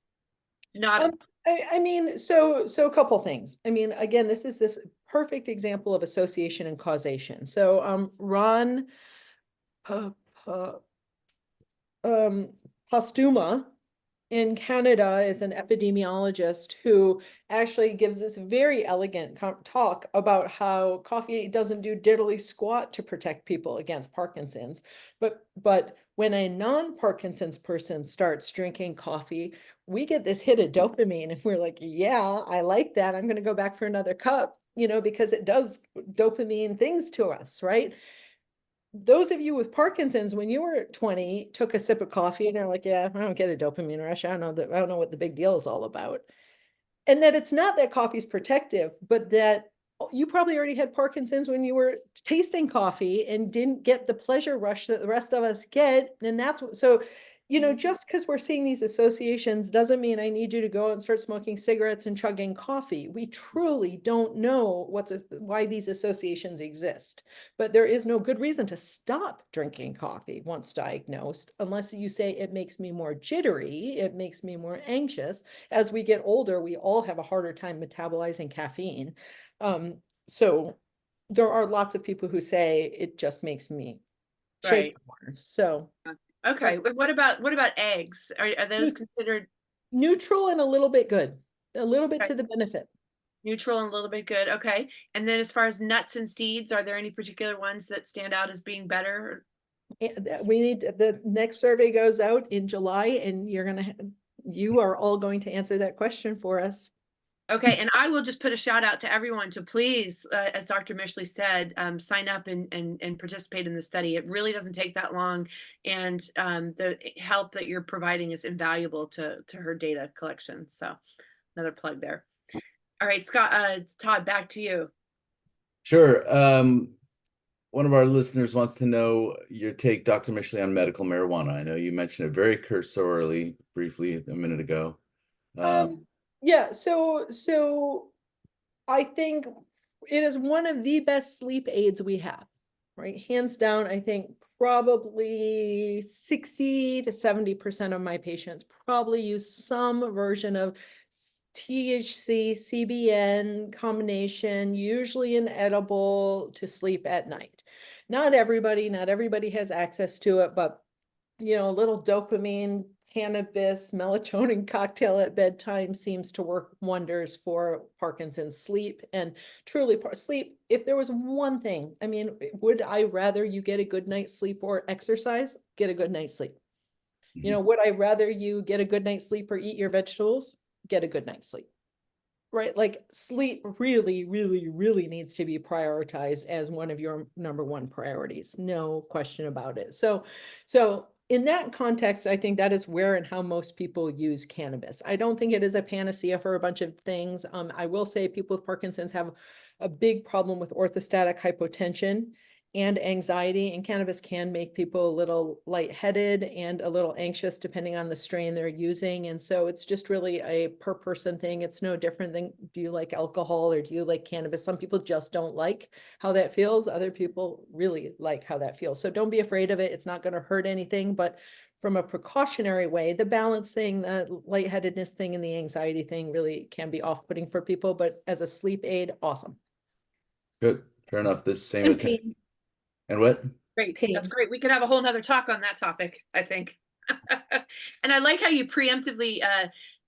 Not Um, I mean, so a couple things. I mean, again, this is this perfect example of association and causation. So Ron Pa- Pa- Postuma in Canada is an epidemiologist who actually gives this very elegant talk about how coffee doesn't do diddly squat to protect people against Parkinson's. But when a non-Parkinson's person starts drinking coffee, we get this hit of dopamine and we're like, yeah, I like that. I'm going to go back for another cup, because it does dopamine things to us, right? Those of you with Parkinson's, when you were 20, took a sip of coffee and you're like, yeah, I don't get a dopamine rush. I don't know what the big deal is all about. And that it's not that coffee's protective, but that you probably already had Parkinson's when you were tasting coffee and didn't get the pleasure rush that the rest of us get. And that's so, just because we're seeing these associations doesn't mean I need you to go and start smoking cigarettes and chugging coffee. We truly don't know why these associations exist, but there is no good reason to stop drinking coffee once diagnosed, unless you say it makes me more jittery, it makes me more anxious. As we get older, we all have a harder time metabolizing caffeine. So there are lots of people who say it just makes me shake right. more. So Okay. What about eggs? Are those considered neutral and a little bit good, a little bit to the benefit. neutral and a little bit good? Okay. And then as far as nuts and seeds, are there any particular ones that stand out as being better? We need the next survey goes out in July, and you are all going to answer that question for us. Okay, and I will just put a shout out to everyone to please, as Dr. Mischley said, sign up and participate in the study. It really doesn't take that long, and the help that you're providing is invaluable to her data collection. So, another plug there. All right, Todd, back to you. Sure. One of our listeners wants to know your take, Dr. Mischley, on medical marijuana. I know you mentioned it very cursorily, briefly a minute ago. Yeah, so I think it is one of the best sleep aids we have, right? Hands down, I think probably 60 to 70% of my patients probably use some version of THC, CBN combination, usually an edible to sleep at night. Not everybody has access to it, but a little dopamine, cannabis, melatonin cocktail at bedtime seems to work wonders for Parkinson's sleep. And truly, sleep, if there was one thing, I mean, would I rather you get a good night's sleep or exercise? Get a good night's sleep. Would I rather you get a good night's sleep or eat your vegetables? Get a good night's sleep. Right? Like sleep really, really, really needs to be prioritized as one of your number one priorities. No question about it. So in that context, I think that is where and how most people use cannabis. I don't think it is a panacea for a bunch of things. I will say people with Parkinson's have a big problem with orthostatic hypotension and anxiety, and cannabis can make people a little lightheaded and a little anxious depending on the strain they're using. And so it's just really a per person thing. It's no different than, do you like alcohol or do you like cannabis? Some people just don't like how that feels. Other people really like how that feels. So don't be afraid of it. It's not going to hurt anything, but from a precautionary way, the balance thing, the lightheadedness thing, and the anxiety thing really can be off-putting for people, but as a sleep aid, awesome. Good. Fair enough. This same And pain. And what? Great, Pain. that's great. We could have a whole nother talk on that topic, I think. And I like how you preemptively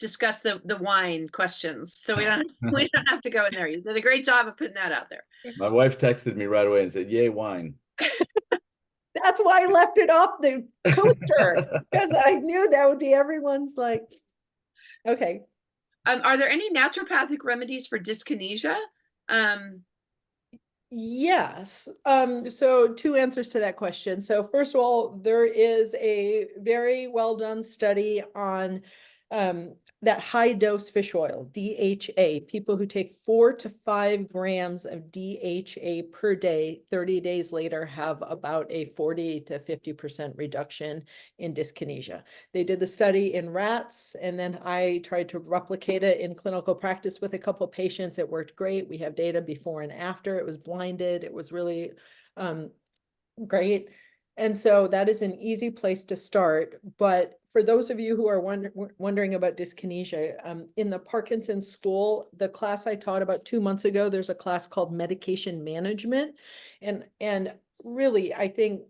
discuss the wine questions, so we don't have to go in there. You did a great job of putting that out there. My wife texted me right away and said, "Yay, wine." That's why I left it off the coaster, because I knew that would be everyone's like, okay. Are there any naturopathic remedies for dyskinesia? Yes. So two answers to that question. So first of all, there is a very well done study on that high dose fish oil, DHA, people who take 4 to 5 grams of DHA per day, 30 days later have about a 40 to 50% reduction in dyskinesia. They did the study in rats, and then I tried to replicate it in clinical practice with a couple of patients. It worked great. We have data before and after. It was blinded. It was really great. And so that is an easy place to start. But for those of you who are wondering about dyskinesia, in the Parkinson school, the class I taught about 2 months ago, there's a class called medication management. And really, I think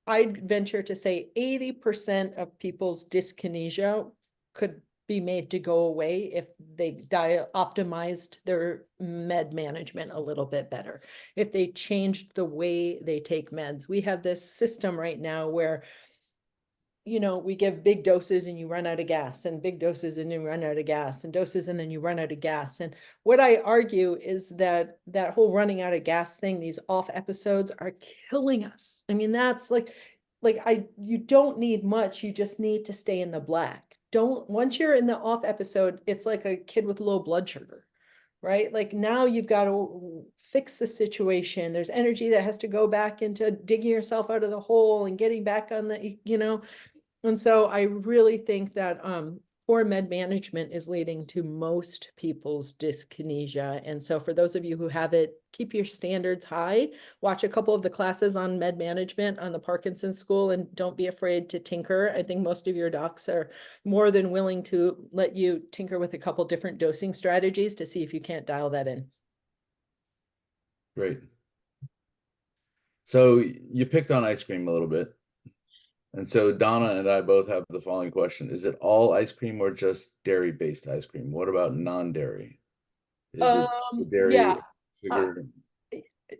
I'd venture to say 80% of people's dyskinesia could be made to go away if they optimized their med management a little bit better, if they changed the way they take meds. We have this system right now where, you know, we give big doses and you run out of gas, and big doses and you run out of gas, and doses and then you run out of gas. And what I argue is that that whole running out of gas thing, these off episodes, are killing us. I mean, that's you don't need much, you just need to stay in the black. Once you're in the off episode, it's like a kid with low blood sugar, right? Like now you've got to fix the situation. There's energy that has to go back into digging yourself out of the hole and getting back on the, you know. And so I really think that poor med management is leading to most people's dyskinesia. And so for those of you who have it, keep your standards high. Watch a couple of the classes on med management on the Parkinson School, and don't be afraid to tinker. I think most of your docs are more than willing to let you tinker with a couple different dosing strategies to see if you can't dial that in. Great. So you picked on ice cream a little bit. And so Donna and I both have the following question. Is it all ice cream or just dairy-based ice cream? What about non-dairy? Is it dairy, Yeah. sugar?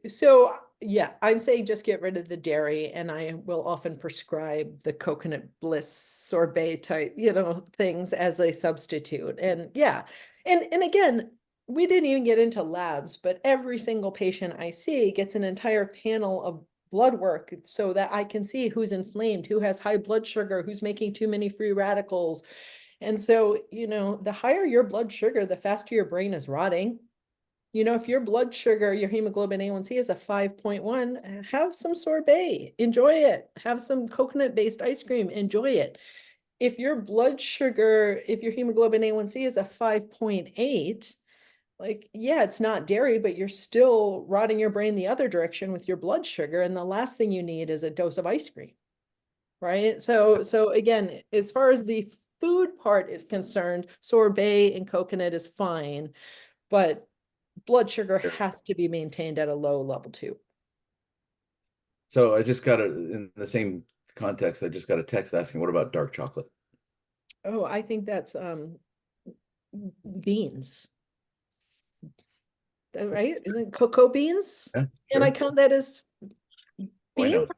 So yeah, I'm saying just get rid of the dairy, and I will often prescribe the coconut bliss sorbet type, you know, things as a substitute. And yeah, and again, we didn't even get into labs, but every single patient I see gets an entire panel of blood work so that I can see who's inflamed, who has high blood sugar, who's making too many free radicals. And so, you know, the higher your blood sugar, the faster your brain is rotting. You know, if your blood sugar, your hemoglobin A1C is a 5.1, have some sorbet, enjoy it. Have some coconut-based ice cream, enjoy it. If your blood sugar, if your hemoglobin A1C is a 5.8, like, yeah, it's not dairy, but you're still rotting your brain the other direction with your blood sugar. And the last thing you need is a dose of ice cream, right? So again, as far as the food part is concerned, sorbet and coconut is fine, but blood sugar has to be maintained at a low level too. So I just got in the same context, I just got a text asking, what about dark chocolate? Oh, I think that's beans. Right? Isn't it cocoa beans? Yeah, And I sure. count that as Why not? beans?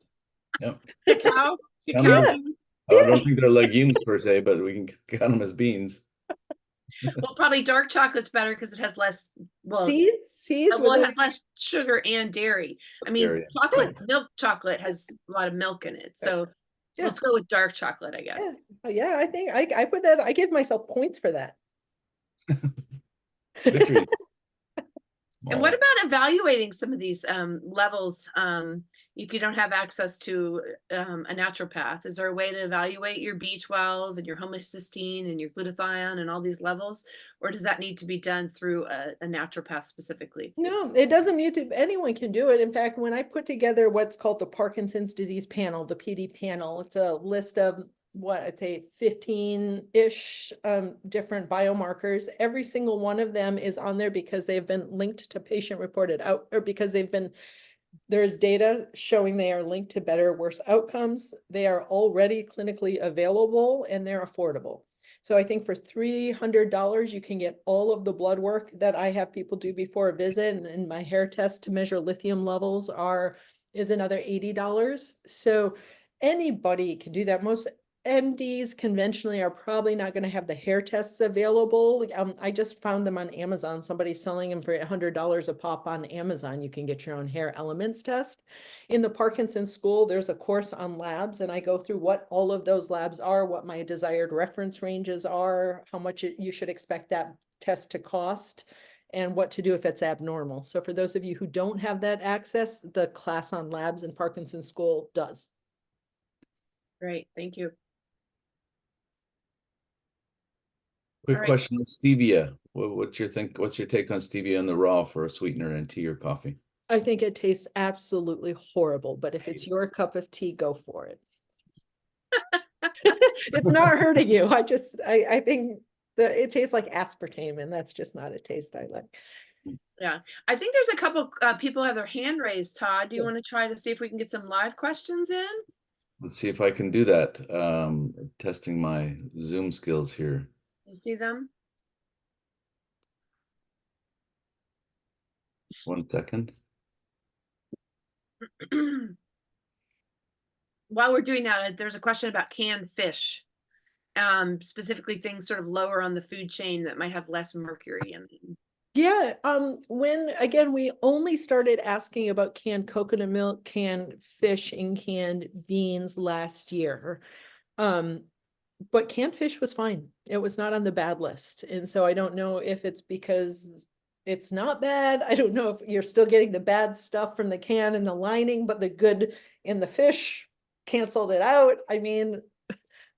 Yeah. Cacao. I Cacao. mean, I don't think they're legumes per se, but we can count them as beans. Well, probably dark chocolate's better because it has less, well, Seeds it with has less sugar and dairy. I mean, Dairy. chocolate, milk chocolate has a lot of milk in it. So Yeah. let's go with dark chocolate, I guess. Yeah, I think I put that, I give myself points for that. Victories. And what about evaluating some of these levels if you don't have access to a naturopath? Is there a way to evaluate your B12 and your homocysteine and your glutathione and all these levels? Or does that need to be done through a naturopath specifically? No, it doesn't need to, anyone can do it. In fact, when I put together what's called the Parkinson's disease panel, the PD panel, it's a list of what I'd say 15-ish different biomarkers. Every single one of them is on there because they've been linked to patient reported out, or because there's data showing they are linked to better or worse outcomes. They are already clinically available and they're affordable. So I think for $300, you can get all of the blood work that I have people do before a visit, and my hair test to measure lithium levels is another $80. So anybody can do that. MDs conventionally are probably not going to have the hair tests available. I just found them on Amazon. Somebody's selling them for $100 a pop on Amazon. You can get your own hair elements test. In the Parkinson school, there's a course on labs, and I go through what all of those labs are, what my desired reference ranges are, how much you should expect that test to cost, and what to do if it's abnormal. So for those of you who don't have that access, the class on labs in Parkinson school does. Great, thank you. Quick All right. question on stevia. What's your take on stevia in the raw for a sweetener in tea or coffee? I think it tastes absolutely horrible, but if it's your cup of tea, go for it. It's not hurting you. I think that it tastes like aspartame, and that's just not a taste I like. Yeah, I think there's a couple people have their hand raised. Todd, do you want to try to see if we can get some live questions in? Let's see if I can do that. Testing my Zoom skills here. You see them? 1 second. While we're doing that, there's a question about canned fish, specifically things sort of lower on the food chain that might have less mercury in them. Yeah, when again we only started asking about canned coconut milk, canned fish, and canned beans last year. But canned fish was fine. It was not on the bad list. And so I don't know if it's because it's not bad. I don't know if you're still getting the bad stuff from the can and the lining, but the good in the fish canceled it out. I mean,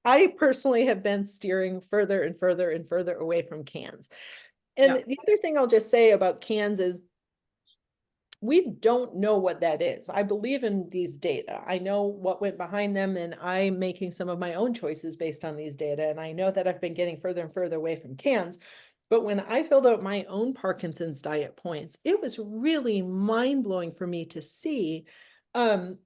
I personally have been steering further and further and further away from cans. And the other thing I'll just say about cans is we don't know what that is. I believe in these data. I know what went behind them, and I'm making some of my own choices based on these data. And I know that I've been getting further and further away from cans. But when I filled out my own Parkinson's diet points, it was really mind-blowing for me to see how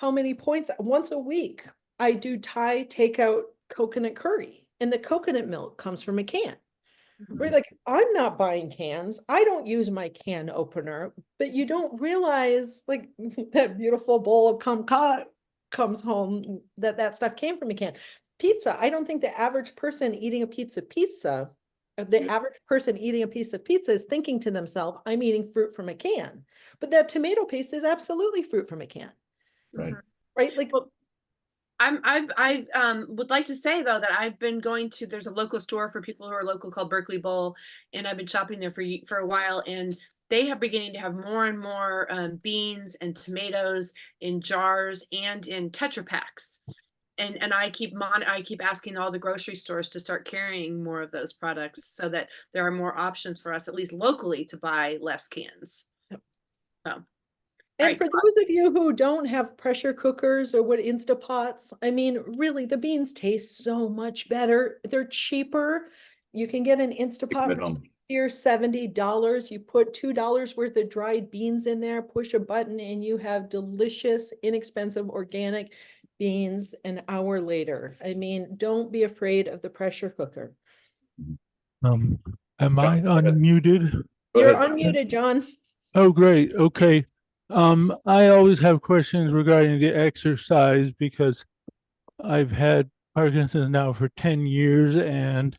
many points once a week I do Thai takeout coconut curry, and the coconut milk comes from a can. We're like, I'm not buying cans. I don't use my can opener, but you don't realize like that beautiful bowl of kumquat comes home, that stuff came from a can. Pizza, I don't think the average person eating a pizza, the average person eating a piece of pizza is thinking to themselves, I'm eating fruit from a can. But that tomato paste is absolutely fruit from a can. Right. Right? Like, well, I would like to say though that I've been going to, there's a local store for people who are local called Berkeley Bowl, and I've been shopping there for a while, and they are beginning to have more and more beans and tomatoes in jars and in Tetra Packs. And I keep asking all the grocery stores to start carrying more of those products so that there are more options for us, at least locally, to buy less cans. So. And for those of you who don't have pressure cookers or what Instapots, I mean, really, the beans taste so much better. They're cheaper. You can get an Instapot for $60 or $70. You put $2 worth of dried beans in there, push a button, and you have delicious, inexpensive, organic beans an hour later. I mean, don't be afraid of the pressure cooker. Am I unmuted? You're unmuted, John. Oh, great. Okay. I always have questions regarding the exercise because I've had Parkinson's now for 10 years, and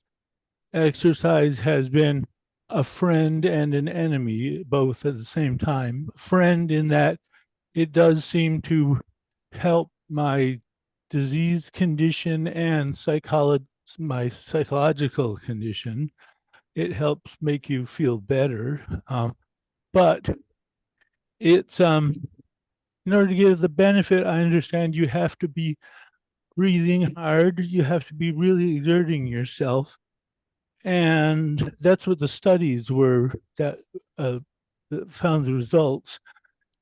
exercise has been a friend and an enemy both at the same time. Friend in that it does seem to help my disease condition and my psychological condition. It helps make you feel better. But it's in order to give the benefit, I understand you have to be breathing hard. You have to be really exerting yourself. And that's what the studies were that found the results.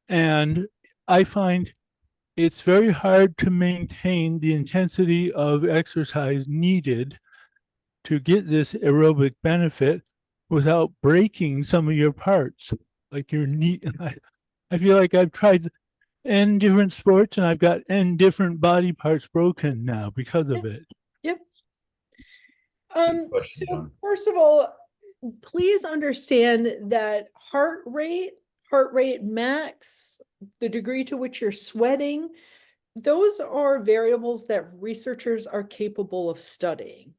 And I find it's very hard to maintain the intensity of exercise needed to get this aerobic benefit without breaking some of your parts, like your knee. I feel like I've tried N different sports and I've got N different body parts broken now because of it. Yep. So first of all, please understand that heart rate max, the degree to which you're sweating, those are variables that researchers are capable of studying.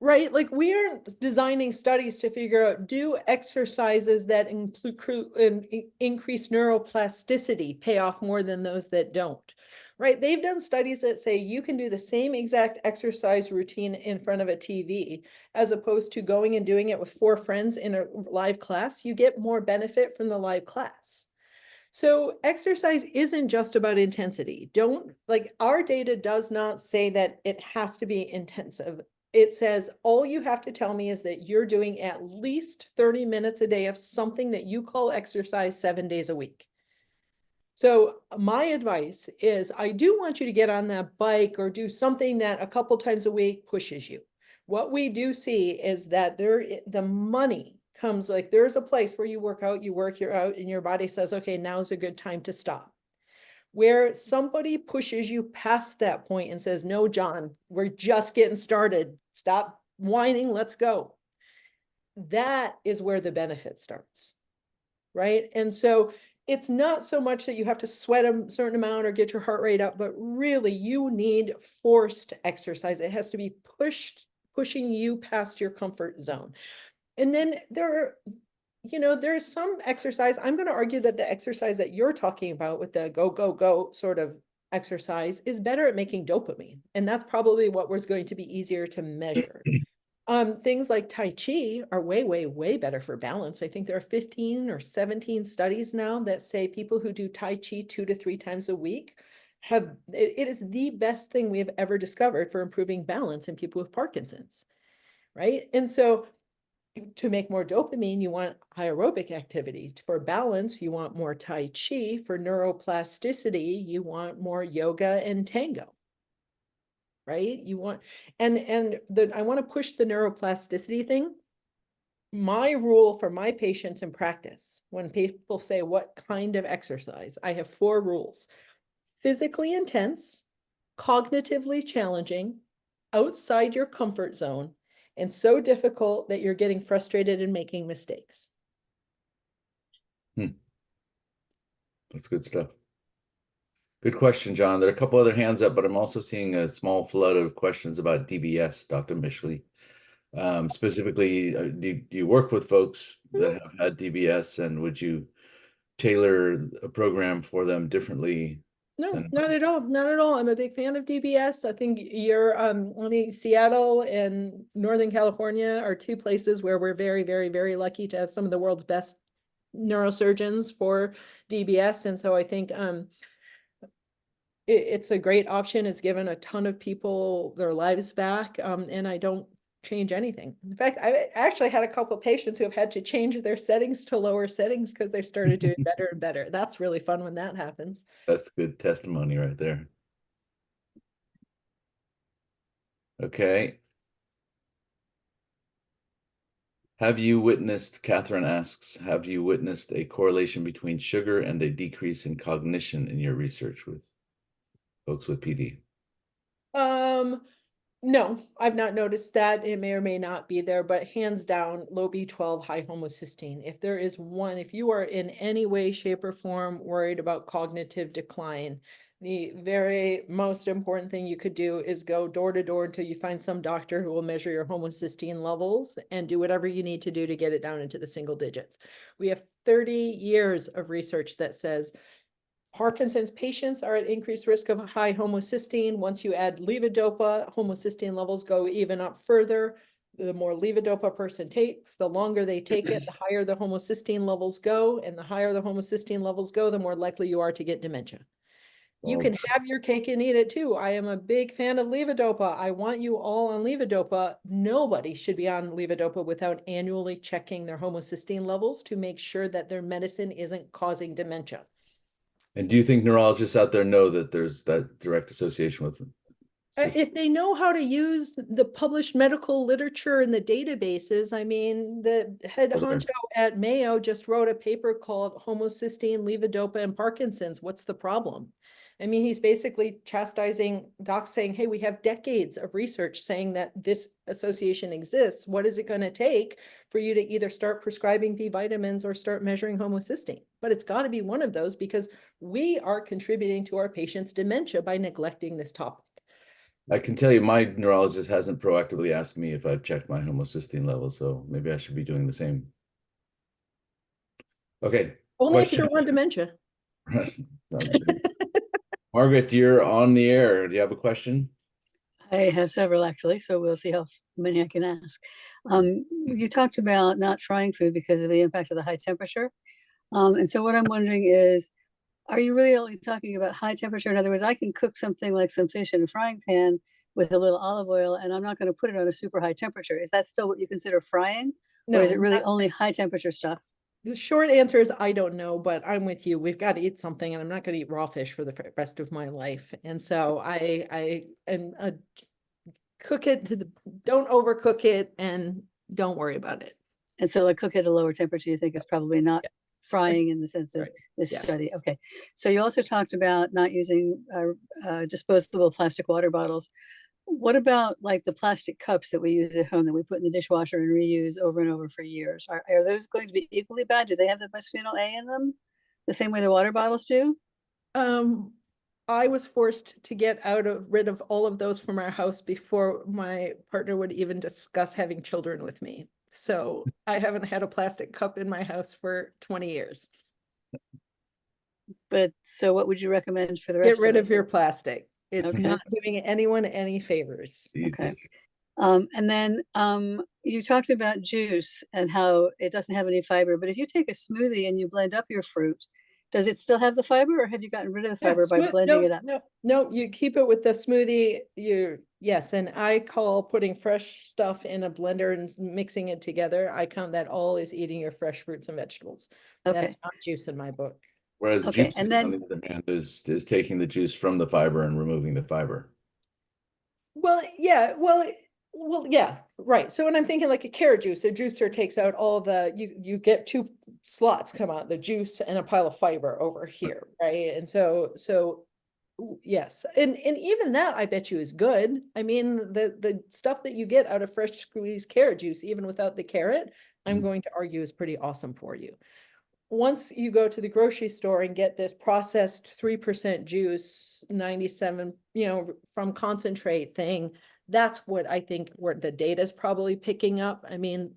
Right? Like we aren't designing studies to figure out, do exercises that increase neuroplasticity pay off more than those that don't? Right? They've done studies that say you can do the same exact exercise routine in front of a TV as opposed to going and doing it with 4 friends in a live class. You get more benefit from the live class. So exercise isn't just about intensity. Don't, like, our data does not say that it has to be intensive. It says all you have to tell me is that you're doing at least 30 minutes a day of something that you call exercise 7 days a week. So my advice is I do want you to get on that bike or do something that a couple times a week pushes you. What we do see is that the money comes, like there's a place where you work out, you're out, and your body says, okay, now's a good time to stop. Where somebody pushes you past that point and says, no, John, we're just getting started. Stop whining, let's go. That is where the benefit starts, right? And so it's not so much that you have to sweat a certain amount or get your heart rate up, but really you need forced exercise. It has to be pushing you past your comfort zone. And then there's some exercise. I'm going to argue that the exercise that you're talking about with the go, go, go sort of exercise is better at making dopamine. And that's probably what was going to be easier to measure. Things like Tai Chi are way, way, way better for balance. I think there are 15 or 17 studies now that say people who do Tai Chi 2 to 3 times a week it is the best thing we have ever discovered for improving balance in people with Parkinson's, right? And so to make more dopamine, you want aerobic activity. For balance, you want more Tai Chi. For neuroplasticity, you want more yoga and tango. Right? You want, I want to push the neuroplasticity thing. My rule for my patients in practice, when people say what kind of exercise, I have 4 rules: physically intense, cognitively challenging, outside your comfort zone, and so difficult that you're getting frustrated and making mistakes. That's good stuff. Good question, John. There are a couple other hands up, but I'm also seeing a small flood of questions about DBS, Dr. Mischley. Specifically, do you work with folks that have had DBS, and would you tailor a program for them differently? No, not at all. Not at all. I'm a big fan of DBS. I think I think Seattle and Northern California are 2 places where we're very, very, very lucky to have some of the world's best neurosurgeons for DBS. And so I think it's a great option. It's given a ton of people their lives back. And I don't change anything. In fact, I actually had a couple of patients who have had to change their settings to lower settings because they've started doing better and better. That's really fun when that happens. That's good testimony right there. Okay. Catherine asks, have you witnessed a correlation between sugar and a decrease in cognition in your research with folks with PD? No, I've not noticed that. It may or may not be there, but hands down, low B12, high homocysteine. If you are in any way, shape, or form worried about cognitive decline, the very most important thing you could do is go door to door until you find some doctor who will measure your homocysteine levels and do whatever you need to do to get it down into the single digits. We have 30 years of research that says Parkinson's patients are at increased risk of high homocysteine. Once you add levodopa, homocysteine levels go even up further. The more levodopa a person takes, the longer they take it, the higher the homocysteine levels go. And the higher the homocysteine levels go, the more likely you are to get dementia. You can have your cake and eat it too. I am a big fan of levodopa. I want you all on levodopa. Nobody should be on levodopa without annually checking their homocysteine levels to make sure that their medicine isn't causing dementia. And do you think neurologists out there know that there's that direct association with them? If they know how to use the published medical literature and the databases, I mean, the head honcho at Mayo just wrote a paper called Homocysteine, Levodopa, and Parkinson's. What's the problem? I mean, he's basically chastising docs saying, hey, we have decades of research saying that this association exists. What is it going to take for you to either start prescribing B vitamins or start measuring homocysteine? But it's got to be one of those, because we are contributing to our patients' dementia by neglecting this topic. I can tell you my neurologist hasn't proactively asked me if I've checked my homocysteine level, so maybe I should be doing the same. Okay. Only if you don't want dementia. Margaret, you're on the air. Do you have a question? I have several actually, so we'll see how many I can ask. You talked about not frying food because of the impact of the high temperature. And so what I'm wondering is, are you really only talking about high temperature? In other words, I can cook something like some fish in a frying pan with a little olive oil, and I'm not going to put it on a super high temperature. Is that still what you consider frying? No, or is it really only high temperature stuff? the short answer is I don't know, but I'm with you. We've got to eat something, and I'm not going to eat raw fish for the rest of my life. And so I am cook it to the, don't overcook it, and don't worry about it. And so like cook at a lower temperature, you think is probably not frying in the sense of Right. this Yeah. study. Okay. So you also talked about not using disposable plastic water bottles. What about like the plastic cups that we use at home that we put in the dishwasher and reuse over and over for years? Are those going to be equally bad? Do they have the bisphenol A in them the same way the water bottles do? I was forced to get rid of all of those from our house before my partner would even discuss having children with me. So I haven't had a plastic cup in my house for 20 years. But so what would you recommend for the rest Get rid of us? your plastic. It's Okay. not doing anyone any favors. Okay. And then you talked about juice and how it doesn't have any fiber, but if you take a smoothie and you blend up your fruit, does it still have the fiber, or have you gotten rid of the fiber by blending it up? No, you keep it with the smoothie. Yes, and I call putting fresh stuff in a blender and mixing it together. I count that all as eating your fresh fruits and vegetables. Okay. That's not juice in my book. Whereas Okay, juice, and then- on the other hand, is taking the juice from the fiber and removing the fiber. Well, yeah, yeah, right. So when I'm thinking like a carrot juice, a juicer takes out all the, you get two slots come out, the juice and a pile of fiber over here, right? And so yes, and even that I bet you is good. I mean, the stuff that you get out of fresh squeezed carrot juice, even without the carrot, I'm going to argue is pretty awesome for you. Once you go to the grocery store and get this processed 3% juice, 97, from concentrate thing, that's what I think where the data is probably picking up. I mean,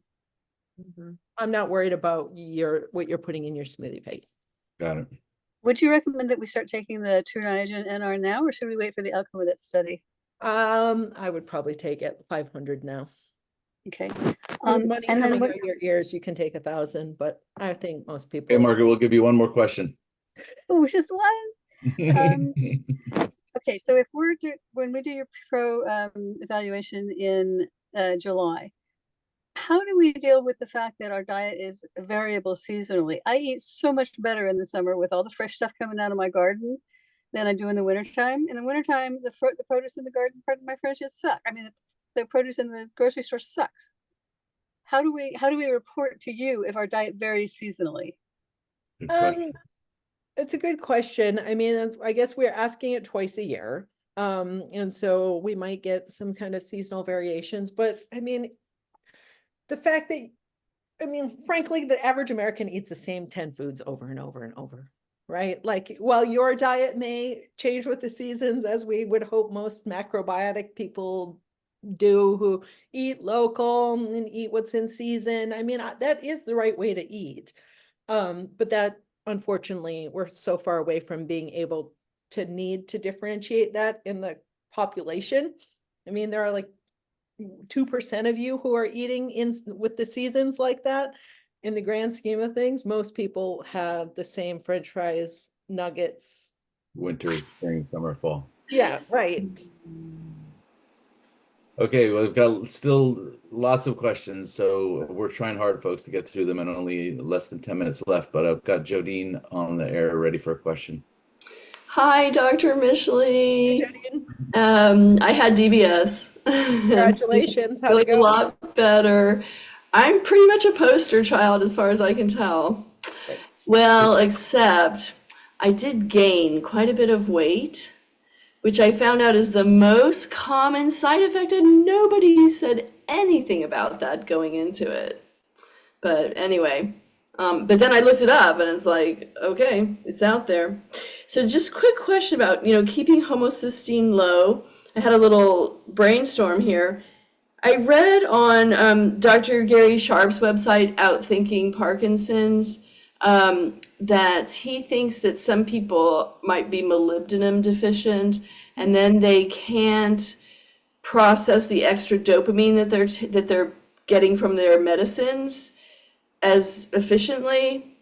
I'm not worried about what you're putting in your smoothie, Peggy. Got it. Would you recommend that we start taking the True Niagen NR now, or should we wait for the outcome of that study? I would probably take it 500 now. Okay. Money and then coming what- out your ears, you can take 1,000, but I think most people. Okay, Margaret, we'll give you one more question. Oh, just one. Okay, so if when we do your pro evaluation in July, how do we deal with the fact that our diet is variable seasonally? I eat so much better in the summer with all the fresh stuff coming out of my garden than I do in the wintertime. In the wintertime, the produce in the garden, pardon my French, sucks. I mean, the produce in the grocery store sucks. How do we report to you if our diet varies seasonally? Good question. It's a good question. I mean, I guess we're asking it twice a year. And so we might get some kind of seasonal variations, but I mean, the fact that, frankly, the average American eats the same 10 foods over and over and over, right? Like, while your diet may change with the seasons, as we would hope most macrobiotic people do, who eat local and eat what's in season. I mean, that is the right way to eat. But that, unfortunately, we're so far away from being able to need to differentiate that in the population. I mean, there are like 2% of you who are eating with the seasons like that. In the grand scheme of things, most people have the same French fries, nuggets. Winter, spring, summer, fall. Yeah, right. Okay, well, we've got still lots of questions, so we're trying hard, folks, to get through them, and only less than 10 minutes left, but I've got Jodine on the air ready for a question. Hi, Dr. Mischley. Jodian, I had DBS. congratulations. How'd it Feeling go? a lot better. I'm pretty much a poster child as far as I can tell. Right. Well, except I did gain quite a bit of weight, which I found out is the most common side effect, and nobody said anything about that going into it. But anyway, but then I looked it up and it's like, okay, it's out there. So just quick question about, keeping homocysteine low. I had a little brainstorm here. I read on Dr. Gary Sharp's website, Outthinking Parkinson's, that he thinks that some people might be molybdenum deficient, and then they can't process the extra dopamine that they're getting from their medicines as efficiently.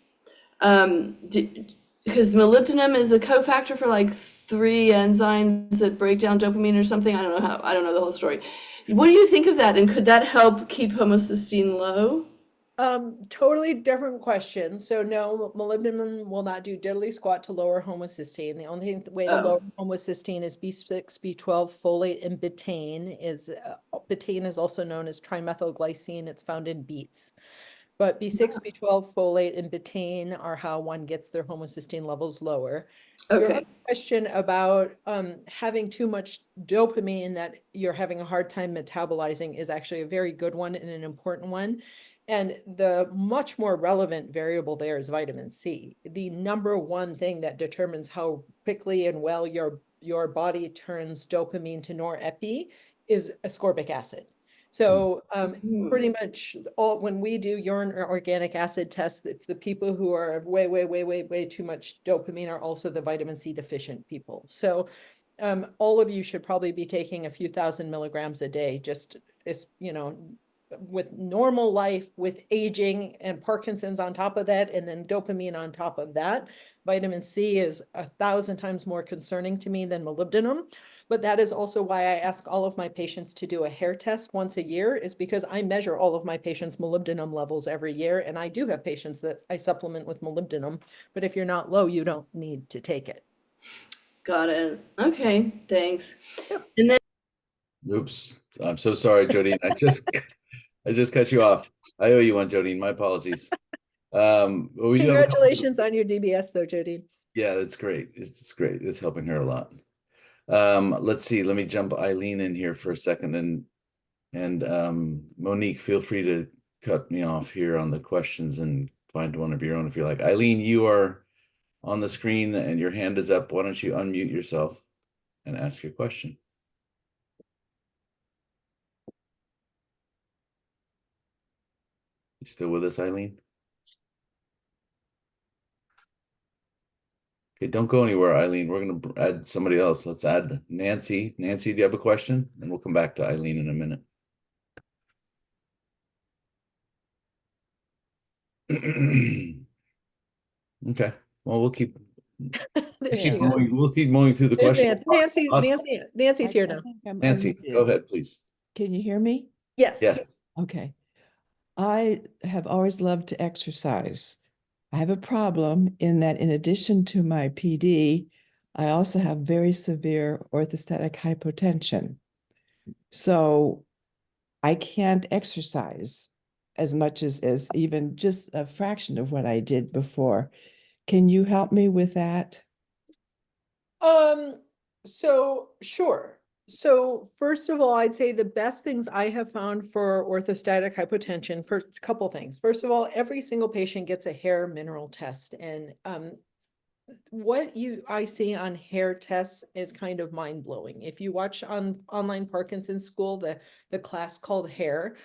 Because molybdenum is a cofactor for like 3 enzymes that break down dopamine or something. I don't know the whole story. What do you think of that? And could that help keep homocysteine low? Totally different question. So no, molybdenum will not do diddly squat to lower homocysteine. The only way to lower homocysteine is B6, B12, folate, and betaine. Betaine is also known as trimethylglycine. It's found in beets. But B6, B12, folate, and betaine are how one gets their homocysteine levels lower. Your Okay. other question about having too much dopamine that you're having a hard time metabolizing is actually a very good one and an important one. And the much more relevant variable there is vitamin C. The number one thing that determines how quickly and well your body turns dopamine to norepi is ascorbic acid. So pretty much when we do urine or organic acid tests, it's the people who are way too much dopamine are also the vitamin C deficient people. So all of you should probably be taking a few thousand milligrams a day, just as, with normal life, with aging and Parkinson's on top of that, and then dopamine on top of that. Vitamin C is 1,000 times more concerning to me than molybdenum. But that is also why I ask all of my patients to do a hair test once a year, is because I measure all of my patients' molybdenum levels every year. And I do have patients that I supplement with molybdenum, but if you're not low, you don't need to take it. Got it. Okay, thanks. Yep. And then Oops, I'm so sorry, Jodine. I just cut you off. I owe you one, Jodine. My apologies. We do have Congratulations on your DBS though, Jodine. Yeah, that's great. It's great. It's helping her a lot. Let's see. Let me jump Eileen in here for a second, and Monique, feel free to cut me off here on the questions and find one of your own if you like. Eileen, you are on the screen and your hand is up. Why don't you unmute yourself and ask your question? You still with us, Eileen? Okay, don't go anywhere, Eileen. We're going to add somebody else. Let's add Nancy. Nancy, do you have a question? And we'll come back to Eileen in a minute. Okay. Well, we'll keep moving through the question. Nancy's here now. Nancy, go ahead, please. Can you hear me? Yes. Yes. Okay. I have always loved to exercise. I have a problem in that in addition to my PD, I also have very severe orthostatic hypotension. So I can't exercise as much as even just a fraction of what I did before. Can you help me with that? So sure. So first of all, I'd say the best things I have found for orthostatic hypotension, for a couple things. First of all, every single patient gets a hair mineral test, and what I see on hair tests is kind of mind-blowing. If you watch on online Parkinson school, the class called hair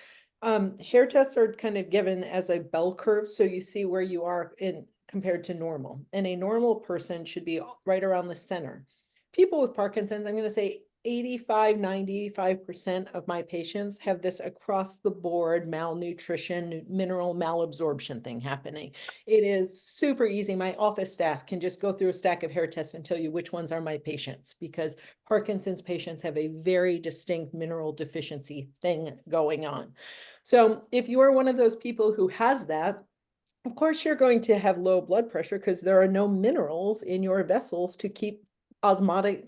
tests are kind of given as a bell curve, so you see where you are in compared to normal, and a normal person should be right around the center. People with Parkinson's, I'm going to say 85–95% of my patients have this across the board malnutrition, mineral malabsorption thing happening. It is super easy. My office staff can just go through a stack of hair tests and tell you which ones are my patients, because Parkinson's patients have a very distinct mineral deficiency thing going on. So if you are one of those people who has that, of course, you're going to have low blood pressure because there are no minerals in your vessels to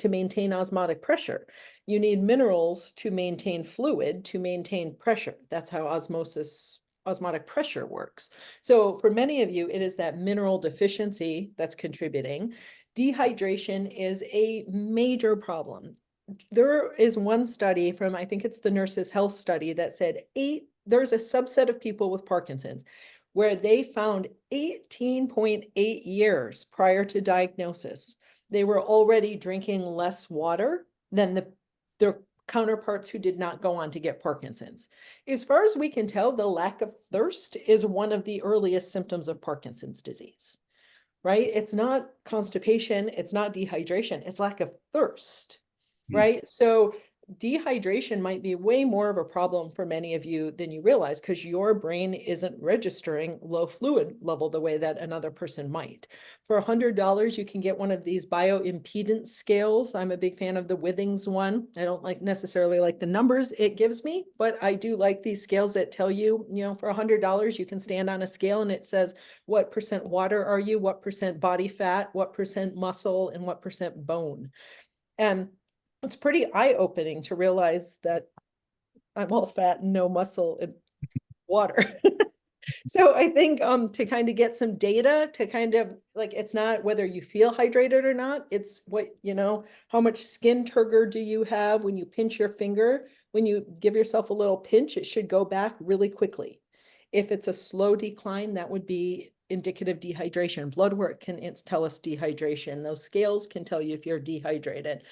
maintain osmotic pressure. You need minerals to maintain fluid, to maintain pressure. That's how osmotic pressure works. So for many of you, it is that mineral deficiency that's contributing. Dehydration is a major problem. There is one study from, I think it's the Nurses' Health Study, that said there's a subset of people with Parkinson's where they found 18.8 years prior to diagnosis, they were already drinking less water than their counterparts who did not go on to get Parkinson's. As far as we can tell, the lack of thirst is one of the earliest symptoms of Parkinson's disease, right? It's not constipation, it's not dehydration, it's lack of thirst, right? So dehydration might be way more of a problem for many of you than you realize, because your brain isn't registering low fluid level the way that another person might. For $100, you can get one of these bioimpedance scales. I'm a big fan of the Withings one. I don't necessarily like the numbers it gives me, but I do like these scales that tell you, for $100, you can stand on a scale and it says, what percent water are you? What percent body fat? What percent muscle? And what percent bone? And it's pretty eye-opening to realize that I'm all fat and no muscle and water. So I think to kind of get some data to kind of it's not whether you feel hydrated or not, it's what, how much skin turgor do you have when you pinch your finger? When you give yourself a little pinch, it should go back really quickly. If it's a slow decline, that would be indicative dehydration. Blood work can tell us dehydration. Those scales can tell you if you're dehydrated.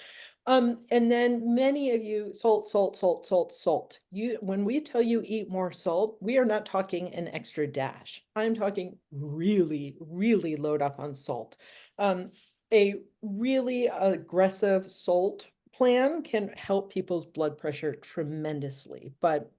And then many of you, salt. When we tell you eat more salt, we are not talking an extra dash. I'm talking really, really load up on salt. A really aggressive salt plan can help people's blood pressure tremendously. But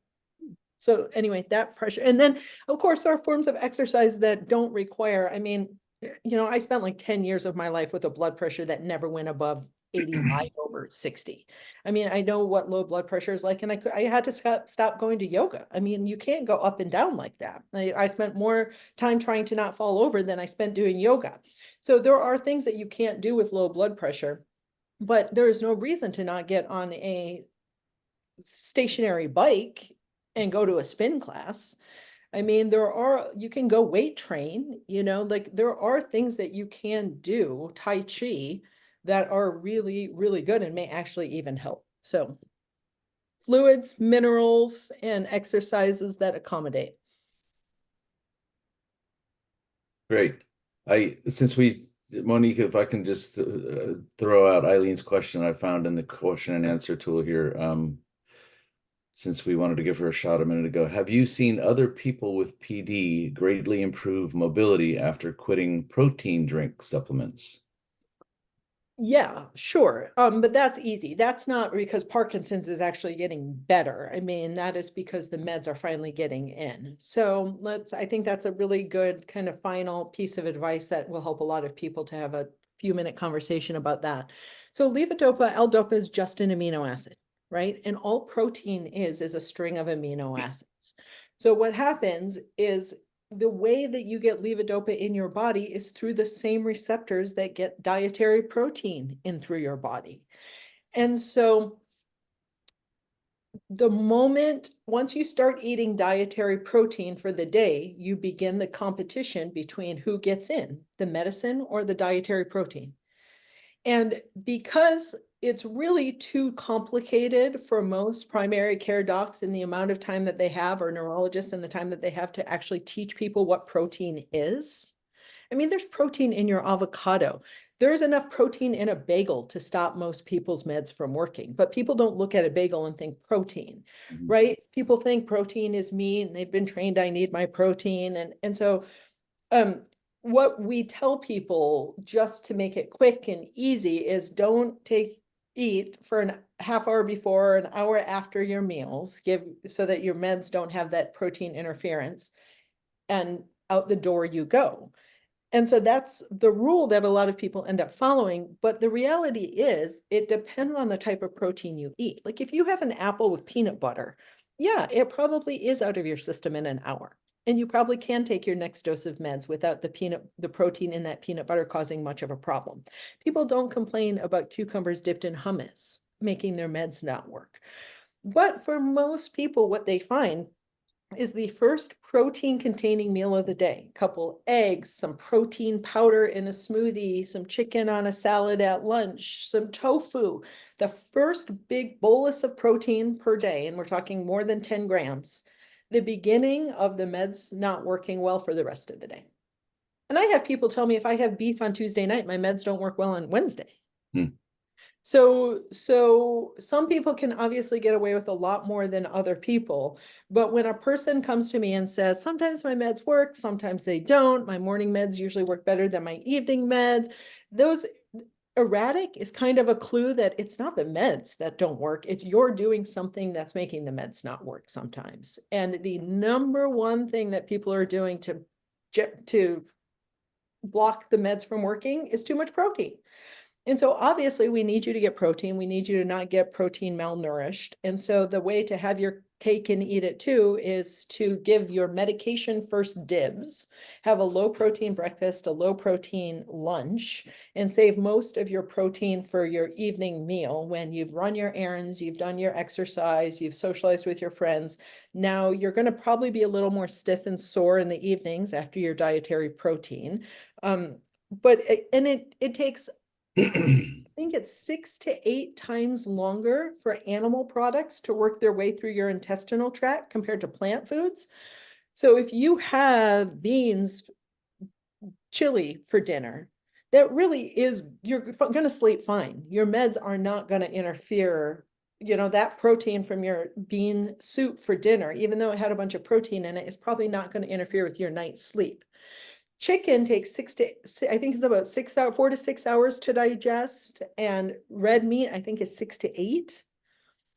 so anyway, that pressure. And then of course, there are forms of exercise that don't require, I spent like 10 years of my life with a blood pressure that never went above 85 over 60. I know what low blood pressure is like, and I had to stop going to yoga. You can't go up and down like that. I spent more time trying to not fall over than I spent doing yoga. So there are things that you can't do with low blood pressure, but there is no reason to not get on a stationary bike and go to a spin class. You can go weight train, there are things that you can do, Tai Chi, that are really, really good and may actually even help. So fluids, minerals, and exercises that accommodate. Great. Monique, if I can just throw out Eileen's question I found in the question and answer tool here, since we wanted to give her a shot a minute ago. Have you seen other people with PD greatly improve mobility after quitting protein drink supplements? Yeah, sure. But that's easy. That's not because Parkinson's is actually getting better. That is because the meds are finally getting in. So I think that's a really good kind of final piece of advice that will help a lot of people to have a few-minute conversation about that. So levodopa, L-dopa is just an amino acid, right? And all protein is a string of amino acids. So what happens is the way that you get levodopa in your body is through the same receptors that get dietary protein in through your body. And so once you start eating dietary protein for the day, you begin the competition between who gets in, the medicine or the dietary protein. And because it's really too complicated for most primary care docs in the amount of time that they have, or neurologists in the time that they have to actually teach people what protein is. There's protein in your avocado. There's enough protein in a bagel to stop most people's meds from working, but people don't look at a bagel and think protein, right? People think protein is meat and they've been trained, I need my protein. And so, what we tell people, just to make it quick and easy, is don't eat for a half hour before, an hour after your meals, so that your meds don't have that protein interference, and out the door you go. And so that's the rule that a lot of people end up following. But the reality is it depends on the type of protein you eat. Like if you have an apple with peanut butter, yeah, it probably is out of your system in an hour. And you probably can take your next dose of meds without the protein in that peanut butter causing much of a problem. People don't complain about cucumbers dipped in hummus making their meds not work. But for most people, what they find is the first protein containing meal of the day. A couple eggs, some protein powder in a smoothie, some chicken on a salad at lunch, some tofu. The first big bolus of protein per day, and we're talking more than 10 grams, the beginning of the meds not working well for the rest of the day. And I have people tell me if I have beef on Tuesday night, my meds don't work well on Wednesday. So some people can obviously get away with a lot more than other people. But when a person comes to me and says, sometimes my meds work, sometimes they don't, my morning meds usually work better than my evening meds, those erratic is kind of a clue that it's not the meds that don't work. It's you're doing something that's making the meds not work sometimes. And the number one thing that people are doing to block the meds from working is too much protein. And so obviously we need you to get protein. We need you to not get protein malnourished. And so the way to have your cake and eat it too is to give your medication first dibs, have a low protein breakfast, a low protein lunch, and save most of your protein for your evening meal when you've run your errands, you've done your exercise, you've socialized with your friends. Now you're going to probably be a little more stiff and sore in the evenings after your dietary protein. It takes I think it's 6 to 8 times longer for animal products to work their way through your intestinal tract compared to plant foods. So if you have beans, chili for dinner, that really is, you're going to sleep fine. Your meds are not going to interfere. You know, that protein from your bean soup for dinner, even though it had a bunch of protein in it, is probably not going to interfere with your night's sleep. Chicken takes I think it's about 4 to 6 hours to digest, and red meat, I think, is 6 to 8.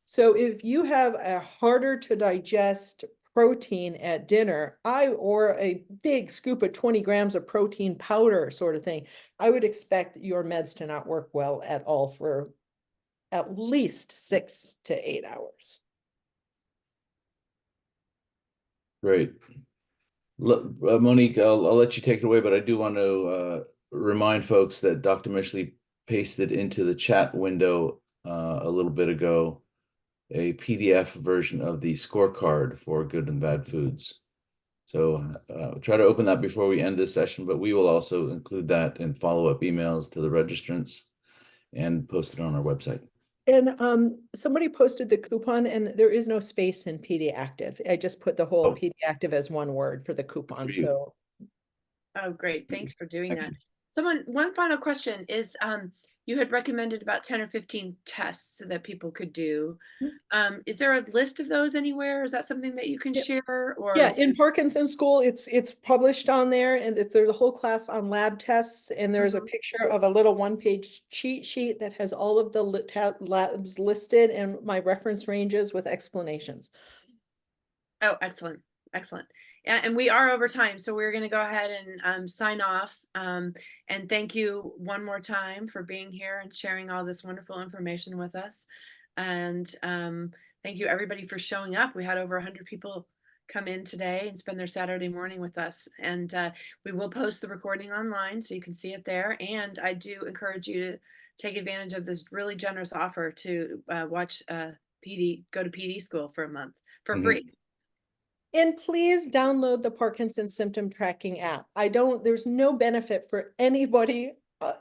So if you have a harder to digest protein at dinner, or a big scoop of 20 grams of protein powder sort of thing, I would expect your meds to not work well at all for at least 6 to 8 hours. Great. Monique, I'll let you take it away, but I do want to remind folks that Dr. Mischley pasted into the chat window a little bit ago a PDF version of the scorecard for good and bad foods. So try to open that before we end this session, but we will also include that in follow-up emails to the registrants and post it on our website. And somebody posted the coupon, and there is no space in PD Active. I just put the whole PD Active as one word for the coupon. So, oh, great! Thanks for doing that. One final question is, you had recommended about 10 or 15 tests that people could do. Is there a list of those anywhere? Is that something that you can share? Or yeah, in Parkinson School, it's published on there, and there's a whole class on lab tests, and there's a picture of a little one-page cheat sheet that has all of the labs listed and my reference ranges with explanations. Oh, excellent, excellent. And we are over time, so we're going to go ahead and sign off. And thank you one more time for being here and sharing all this wonderful information with us. And thank you everybody for showing up. We had over 100 people come in today and spend their Saturday morning with us. And we will post the recording online so you can see it there. And I do encourage you to take advantage of this really generous offer to watch go to PD school for a month for free. And please download the Parkinson symptom tracking app. There's no benefit for anybody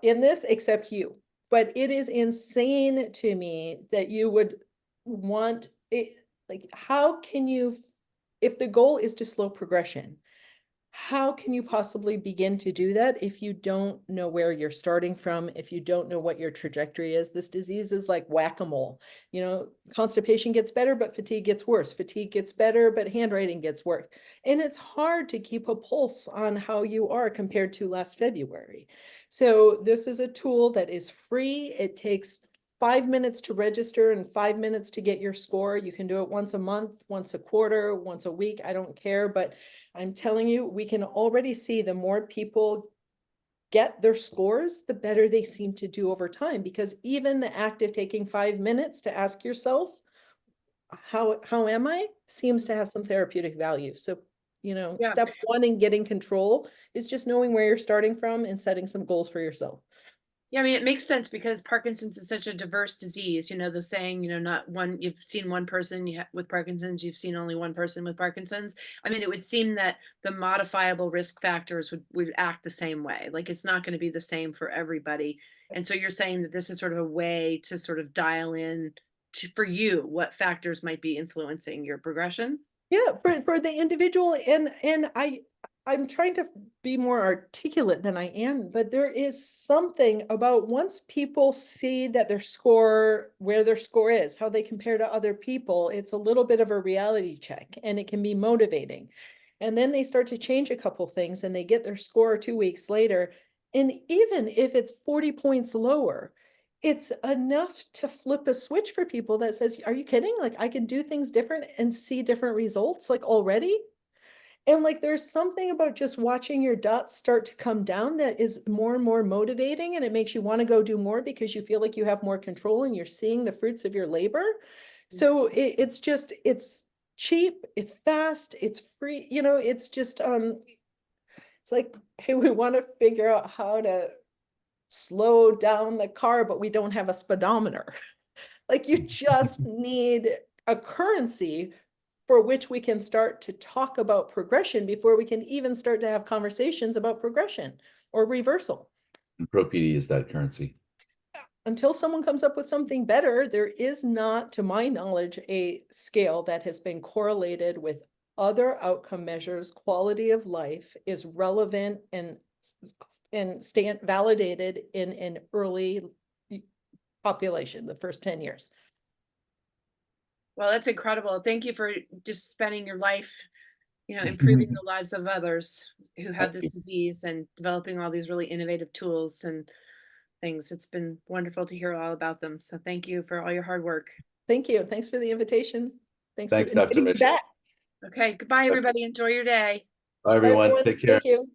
in this except you, but it is insane to me that you would want it. Like, how can you, if the goal is to slow progression, how can you possibly begin to do that if you don't know where you're starting from, if you don't know what your trajectory is? This disease is like whack-a-mole. You know, constipation gets better, but fatigue gets worse. Fatigue gets better, but handwriting gets worse. And it's hard to keep a pulse on how you are compared to last February. So this is a tool that is free. It takes 5 minutes to register and 5 minutes to get your score. You can do it once a month, once a quarter, once a week. I don't care, but I'm telling you, we can already see the more people get their scores, the better they seem to do over time, because even the act of taking 5 minutes to ask yourself, how am I, seems to have some therapeutic value. So, you know, step one in getting control is just knowing where you're starting from and setting some goals for yourself. Yeah, I mean, it makes sense because Parkinson's is such a diverse disease. The saying, not one, you've seen one person with Parkinson's, you've seen only one person with Parkinson's. I mean, it would seem that the modifiable risk factors would act the same way. Like it's not going to be the same for everybody. And so you're saying that this is sort of a way to sort of dial in for you what factors might be influencing your progression. Yeah, for the individual, and I'm trying to be more articulate than I am, but there is something about once people see that where their score is, how they compare to other people, it's a little bit of a reality check and it can be motivating. And then they start to change a couple things and they get their score 2 weeks later. And even if it's 40 points lower, it's enough to flip a switch for people that says, are you kidding? Like I can do things different and see different results like already. And like there's something about just watching your dots start to come down that is more and more motivating, and it makes you want to go do more because you feel like you have more control and you're seeing the fruits of your labor. So it's cheap, it's fast, it's free, it's just it's like, hey, we want to figure out how to slow down the car, but we don't have a speedometer. Like you just need a currency for which we can start to talk about progression before we can even start to have conversations about progression or reversal. And Pro-PD is that currency. Until someone comes up with something better, there is not, to my knowledge, a scale that has been correlated with other outcome measures. Quality of life is relevant and validated in an early population, the first 10 years. Well, that's incredible. Thank you for just spending your life, improving the lives of others who have this disease and developing all these really innovative tools and things. It's been wonderful to hear all about them. So thank you for all your hard work. Thank you. Thanks for the invitation. Thanks, for Dr. inviting me Mischley. back. Okay. Goodbye, everybody. Enjoy your day. Bye, everyone. Bye, everyone. Take care. Thank you.